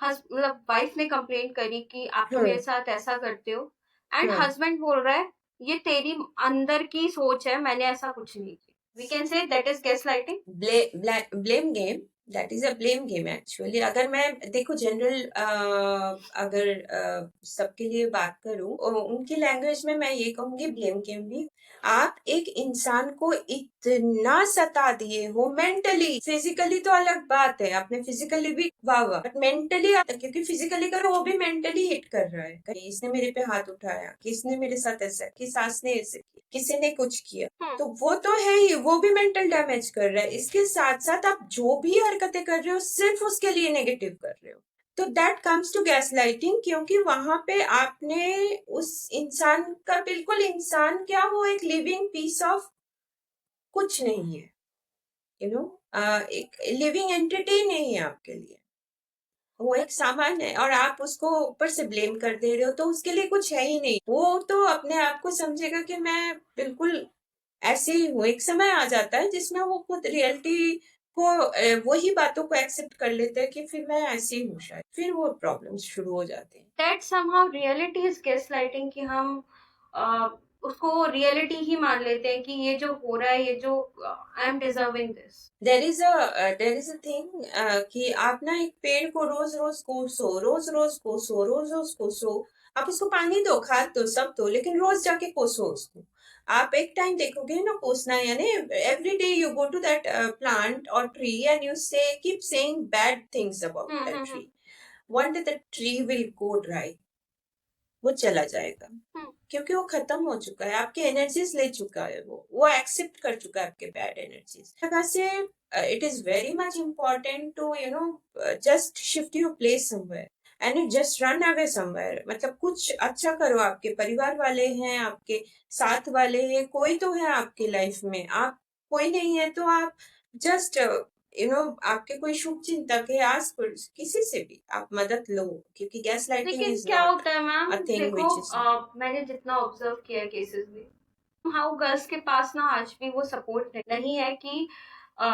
मतलब वाइफ ने कंप्लेंट करी कि आप तो मेरे हम्म। साथ ऐसा करते हो, एंड हम्म। हस्बैंड बोल रहा है ये तेरी अंदर की सोच है, मैंने ऐसा कुछ नहीं किया। We can say that is gaslighting. Blame game, that is a blame game actually. अगर मैं देखो जनरल अगर सबके लिए बात करूं, उनकी लैंग्वेज में मैं ये कहूंगी ब्लेम गेम भी। आप एक इंसान को इतना सता दिए हो मेंटली, फिजिकली तो अलग बात है, आपने फिजिकली भी वाह वाह, बट मेंटली, क्योंकि फिजिकली करो वो भी मेंटली हिट कर रहा है कि इसने मेरे पे हाथ उठाया, किसने मेरे साथ ऐसा, कि सास ने ऐसे किया, किसी ने कुछ किया। तो वो तो है ही, वो भी मेंटल डैमेज कर रहा है। इसके साथ साथ आप जो भी हरकतें कर रहे हो सिर्फ उसके लिए नेगेटिव कर रहे हो। तो that comes to gaslighting, क्योंकि वहां पे आपने उस इंसान का, बिल्कुल इंसान क्या, वो एक लिविंग पीस ऑफ कुछ नहीं है, यू नो, एक लिविंग एंटिटी नहीं है आपके लिए। वो एक सामान है और आप उसको ऊपर से ब्लेम कर दे रहे हो, तो उसके लिए कुछ है ही नहीं। वो तो अपने आप को समझेगा कि मैं बिल्कुल ऐसे ही हूँ। एक समय आ जाता है जिसमें वो खुद रियलिटी को, वही बातों को एक्सेप्ट कर लेते हैं कि फिर मैं ऐसी हूँ शायद, फिर वो प्रॉब्लम्स शुरू हो जाते हैं। That somehow reality is gas lighting, कि हम uh, उसको रियलिटी ही मान लेते हैं कि ये जो हो रहा है, ये जो I am deserving this. There is a thing कि आप ना एक पेड़ को रोज रोज कोसो, रोज रोज कोसो, रोज रोज कोसो। आप उसको पानी दो, खाद दो, सब दो, लेकिन रोज जाके कोसो उसको। आप एक टाइम देखोगे ना कोसना, यानी every day you go to that plant और tree and you say keep saying bad things about hmm, that hmm, tree, one day the tree will go dry, वो चला जाएगा। हम्म, क्योंकि वो खत्म हो चुका है, आपके एनर्जीज ले चुका है, वो एक्सेप्ट कर चुका है आपके बैड एनर्जीज। जगह से it is very much important to just shift your place somewhere and you just run away somewhere. मतलब कुछ अच्छा करो, आपके परिवार वाले हैं, आपके साथ वाले हैं, कोई तो है आपकी लाइफ में। आप कोई नहीं है तो आप जस्ट आपके कोई शुभ चिंतक है, आस्क किसी से भी आप मदद लो, क्योंकि गैस लाइटिंग लेकिन इज क्या नॉट होता है मैम, अ थिंग देखो विच इज मैंने जितना ऑब्जर्व किया है केसेस में, हाउ गर्ल्स के पास ना आज भी वो सपोर्ट नहीं है कि अ,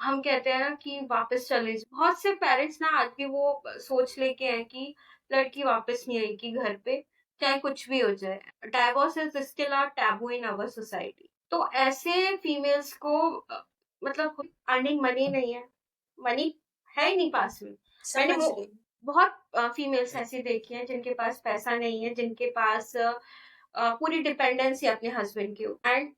हम कहते हैं ना कि वापस चले जाओ। बहुत से पेरेंट्स ना आज भी वो सोच लेके हैं कि लड़की वापस नहीं आएगी घर पे, चाहे कुछ भी हो जाए। Divorce is still a taboo in our society. तो ऐसे फीमेल्स को मतलब अर्निंग मनी नहीं है, मनी है ही नहीं पास में। मैंने समझ रही बहुत फीमेल्स ऐसी देखी हैं जिनके पास पैसा नहीं है, जिनके पास पूरी डिपेंडेंसी अपने हस्बैंड के ऊपर, एंड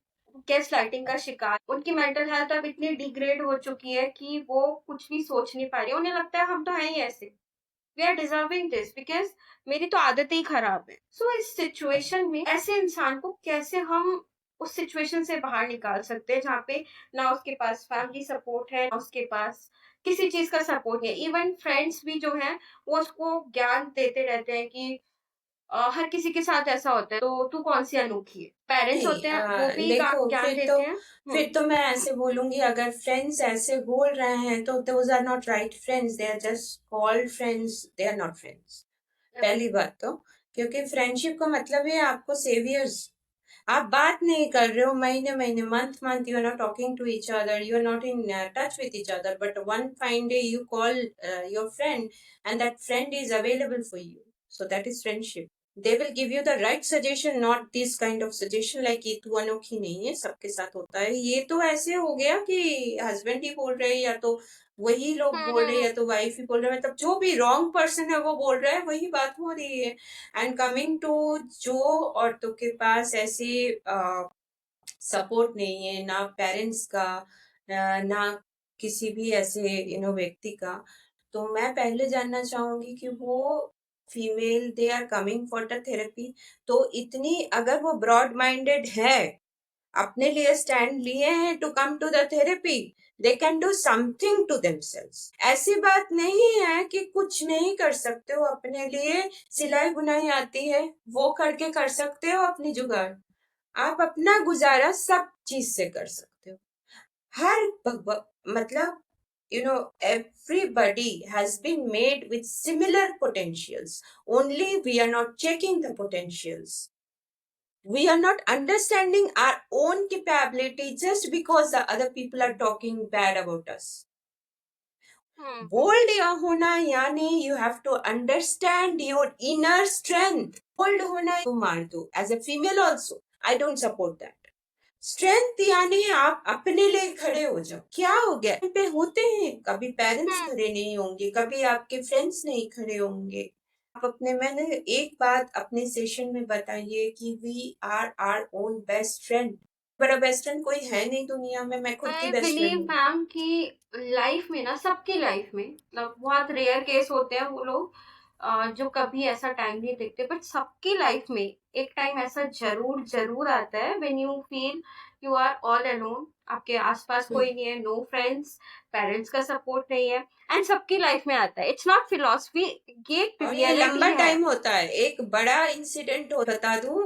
गैस लाइटिंग का शिकार। उनकी मेंटल हेल्थ अब इतनी डिग्रेड हो चुकी है कि वो कुछ भी सोच नहीं पा रही। उन्हें लगता है हम तो हैं ही ऐसे, we are deserving this because मेरी तो आदतें ही खराब है। सो इस सिचुएशन में ऐसे इंसान को कैसे हम उस सिचुएशन से बाहर निकाल सकते हैं जहाँ पे ना उसके पास फैमिली सपोर्ट है, ना उसके पास किसी चीज का सपोर्ट है। इवन फ्रेंड्स भी जो है वो उसको ज्ञान देते रहते हैं कि हर किसी के साथ ऐसा होता है, तो तू कौन सी अनोखी है। पेरेंट्स नहीं, होते हैं वो भी देखो, ज्ञान फिर तो देते हैं। फिर तो मैं ऐसे बोलूंगी, अगर फ्रेंड्स ऐसे बोल रहे हैं तो those are not right friends, they are just called friends, they are not friends. पहली बात तो, क्योंकि फ्रेंडशिप का मतलब है आपको सेवियर्स। आप बात नहीं कर रहे हो महीने महीने, month month, you are not talking to each other, you are not in touch with each other, but one fine day you call your friend and that friend is available for you, so that is friendship. They will give you the right suggestion, not this kind of suggestion like ये तू अनोखी नहीं है, सबके साथ होता है। ये तो ऐसे हो गया कि हस्बैंड ही बोल रहे हैं, या तो वही लोग बोल रहे हैं, या तो वाइफ ही बोल रहे हैं, मतलब जो भी रॉन्ग पर्सन है वो बोल रहा है, वही बात हो रही है। एंड कमिंग टू, जो औरतों के पास ऐसे सपोर्ट नहीं है, ना पेरेंट्स का, ना किसी भी ऐसे व्यक्ति का, तो मैं पहले जानना चाहूंगी कि वो female, they are coming for the therapy, तो इतनी अगर वो ब्रॉड माइंडेड है, अपने लिए स्टैंड लिए हैं to come to the therapy, they can do something to themselves. ऐसी बात नहीं है कि कुछ नहीं कर सकते हो अपने लिए। सिलाई बुनाई आती है, वो करके कर सकते हो अपनी जुगाड़। आप अपना गुजारा सब चीज से कर सकते हो। हर मतलब, everybody has been made with similar potentials, only we are not checking the potentials. We are not understanding our own capability just because the other people are talking bad about us. Bold होना यानी you have to understand your inner strength. Bold होना तो मार दो, as a female also I don't support that. Strength यानी आप अपने लिए खड़े हो जाओ। क्या हो गया पे होते हैं, कभी पेरेंट्स खड़े नहीं होंगे, कभी आपके फ्रेंड्स नहीं खड़े होंगे। आप अपने, मैंने एक बात अपने सेशन में बताइए कि we are our own best friend. बड़ा बेस्ट फ्रेंड कोई है नहीं दुनिया में, मैं खुद की आई बेस्ट बिलीव फ्रेंड हूँ। मैम कि लाइफ में ना, सबकी लाइफ में, मतलब बहुत रेयर केस होते हैं वो लोग जो कभी ऐसा टाइम नहीं देखते, बट सबकी लाइफ में एक टाइम ऐसा जरूर जरूर आता है when you feel you are all alone. आपके आसपास कोई नहीं है, नो फ्रेंड्स, पेरेंट्स का सपोर्ट नहीं है, एंड सबकी लाइफ में आता है। इट्स नॉट फिलोसफी, ये एक और ये लंबा रियलिटी है। टाइम होता है। एक बड़ा इंसिडेंट हो बता दूं,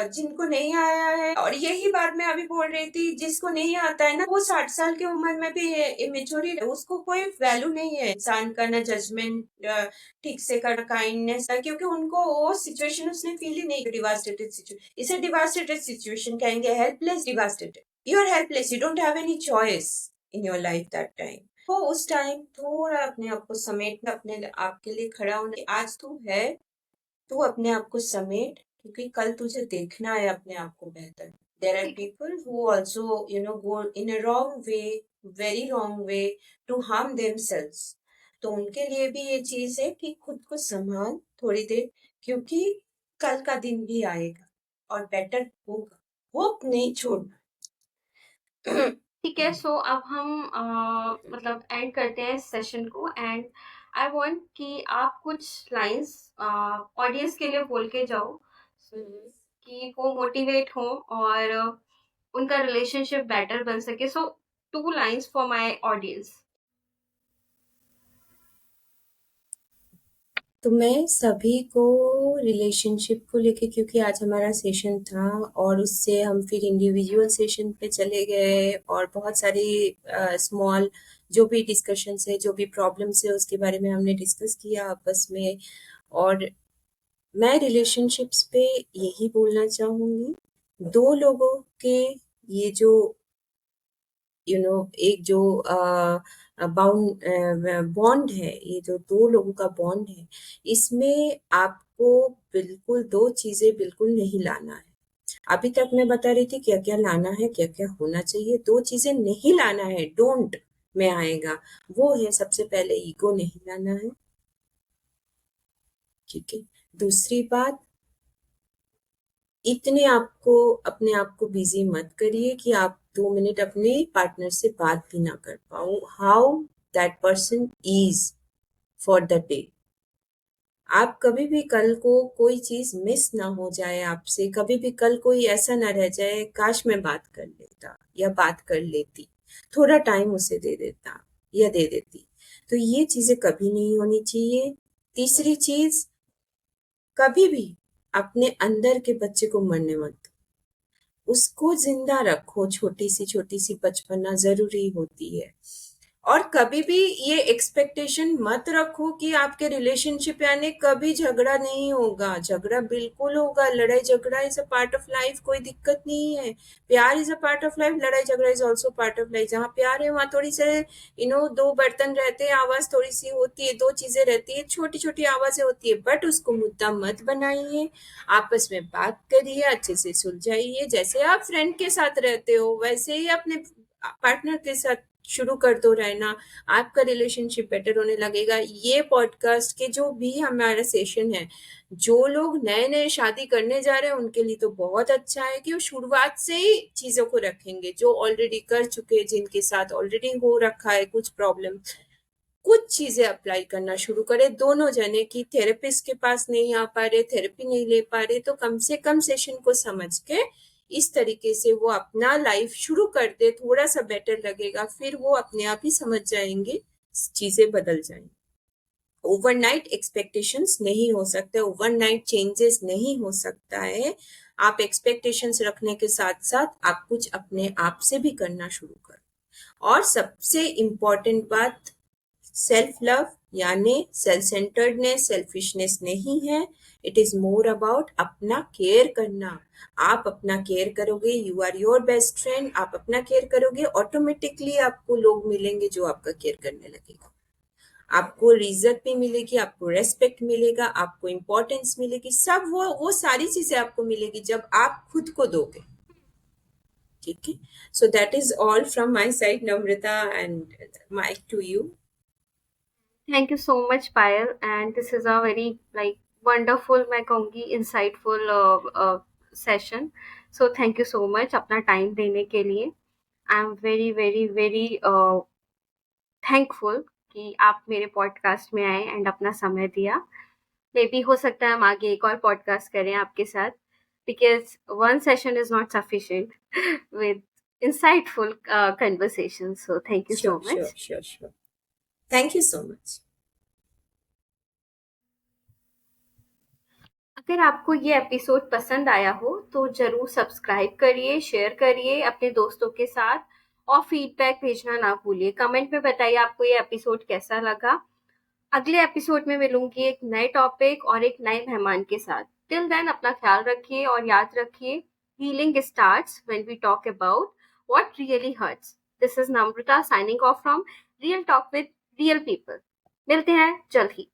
जिनको नहीं आया है, और यही बात मैं अभी बोल रही थी, जिसको नहीं आता है ना, वो 60 साल की उम्र में भी इमेच्योर है, उसको कोई वैल्यू नहीं है इंसान का, ना जजमेंट ठीक से करना, काइंडनेस, क्योंकि उनको वो सिचुएशन उसने फील ही नहीं, डिवास्टेटेड सिचुएशन, इसे डिवास्टेटेड सिचुएशन कहेंगे, helpless devastated. You are helpless, you don't have any choice in your life that time. तो उस टाइम थोड़ा अपने आप को समेटना, अपने आप के लिए खड़ा होना। आज तू है, तू अपने आप को समेट, क्योंकि कल तुझे देखना है अपने आप को बेहतर। देर आर ठीक है। People who also go in a wrong way, very wrong way, to harm themselves. तो उनके लिए भी ये चीज है कि खुद को संभाल थोड़ी देर, क्योंकि कल का दिन भी आएगा और बेटर होगा। होप नहीं छोड़ना। ठीक है, सो अब हम मतलब एंड करते हैं इस सेशन को, एंड आई वांट कि आप कुछ लाइंस ऑडियंस के लिए बोल के जाओ कि वो मोटिवेट हो और उनका रिलेशनशिप बेटर बन सके। सो 2 लाइंस फॉर माय ऑडियंस। तो मैं सभी को रिलेशनशिप को लेके, क्योंकि आज हमारा सेशन था और उससे हम फिर इंडिविजुअल सेशन पे चले गए और बहुत सारी स्मॉल जो भी डिस्कशंस है, जो भी प्रॉब्लम्स है, उसके बारे में हमने डिस्कस किया आपस में। और मैं रिलेशनशिप्स पे यही बोलना चाहूँगी, दो लोगों के ये जो एक जो बॉन्ड है, ये जो दो लोगों का बॉन्ड है, इसमें आपको बिल्कुल दो चीजें बिल्कुल नहीं लाना है। अभी तक मैं बता रही थी क्या क्या लाना है, क्या क्या होना चाहिए। दो चीजें नहीं लाना है, डोंट में आएगा, वो है सबसे पहले ईगो नहीं लाना है। ठीक है। दूसरी बात, इतने आपको अपने आप को बिजी मत करिए कि आप 2 मिनट अपने पार्टनर से बात भी ना कर पाओ। How that person is for the day. आप कभी भी कल को कोई चीज मिस ना हो जाए आपसे, कभी भी कल कोई ऐसा ना रह जाए काश मैं बात कर लेता या बात कर लेती, थोड़ा टाइम उसे दे देता या दे देती। तो ये चीजें कभी नहीं होनी चाहिए। तीसरी चीज, कभी भी अपने अंदर के बच्चे को मरने मत दो। उसको जिंदा रखो, छोटी सी बचपना जरूरी होती है। और कभी भी ये एक्सपेक्टेशन मत रखो कि आपके रिलेशनशिप यानी कभी झगड़ा नहीं होगा। झगड़ा बिल्कुल होगा, लड़ाई झगड़ा is a part of life, कोई दिक्कत नहीं है। प्यार is a part of life, लड़ाई झगड़ा is also part of life. जहाँ प्यार है वहां थोड़ी से दो बर्तन रहते हैं, आवाज थोड़ी सी होती है, दो चीजें रहती है, छोटी छोटी आवाजें होती है, बट उसको मुद्दा मत बनाइए। आपस में बात करिए, अच्छे से सुलझाइए। जैसे आप फ्रेंड के साथ रहते हो वैसे ही अपने पार्टनर के साथ शुरू कर दो रहना, आपका रिलेशनशिप बेटर होने लगेगा। ये पॉडकास्ट के जो भी हमारा सेशन है, जो लोग नए नए शादी करने जा रहे हैं उनके लिए तो बहुत अच्छा है कि वो शुरुआत से ही चीजों को रखेंगे। जो ऑलरेडी कर चुके हैं, जिनके साथ ऑलरेडी हो रखा है कुछ प्रॉब्लम, कुछ चीजें अप्लाई करना शुरू करें। दोनों जने की थेरेपिस्ट के पास नहीं आ पा रहे, थेरेपी नहीं ले पा रहे, तो कम से कम सेशन को समझ के इस तरीके से वो अपना लाइफ शुरू कर दे, थोड़ा सा बेटर लगेगा, फिर वो अपने आप ही समझ जाएंगे, चीजें बदल जाएंगी। ओवरनाइट एक्सपेक्टेशंस नहीं हो सकते, ओवरनाइट चेंजेस नहीं हो सकता है। आप एक्सपेक्टेशंस रखने के साथ साथ आप कुछ अपने आप से भी करना शुरू करो। और सबसे इम्पोर्टेंट बात, सेल्फ लव यानी सेल्फ सेंटर्डनेस, सेल्फिशनेस नहीं है। इट इज मोर अबाउट अपना केयर करना। आप अपना केयर करोगे, you are your best friend. आप अपना केयर करोगे, ऑटोमेटिकली आपको लोग मिलेंगे जो आपका केयर करने लगेगा। आपको इज्जत भी मिलेगी, आपको रेस्पेक्ट मिलेगा, आपको इम्पोर्टेंस मिलेगी, सब वो सारी चीजें आपको मिलेगी जब आप खुद को दोगे। ठीक है। So that is all from my side, Namrata, and mic to you. Thank you so much, Payal. And this is a very like wonderful, मैं कहूँगी insightful session. So thank you so much अपना time देने के लिए. I'm very very very thankful कि आप मेरे podcast में आए and अपना समय दिया. Maybe हो सकता है हम आगे एक और podcast करें आपके साथ, because one session is not sufficient with insightful conversations. So thank you so Sure, much. sure, sure, sure. Thank you so much. अगर आपको ये एपिसोड पसंद आया हो तो ज़रूर सब्सक्राइब करिए, शेयर करिए अपने दोस्तों के साथ और फीडबैक भेजना ना भूलिए। कमेंट में बताइए आपको ये एपिसोड कैसा लगा। अगले एपिसोड में मिलूंगी एक नए टॉपिक और एक नए मेहमान के साथ। टिल देन अपना ख्याल रखिए और याद रखिए, healing starts when we talk about what really hurts. This is Namrata signing off from real talk with real people. मिलते हैं जल्द ही।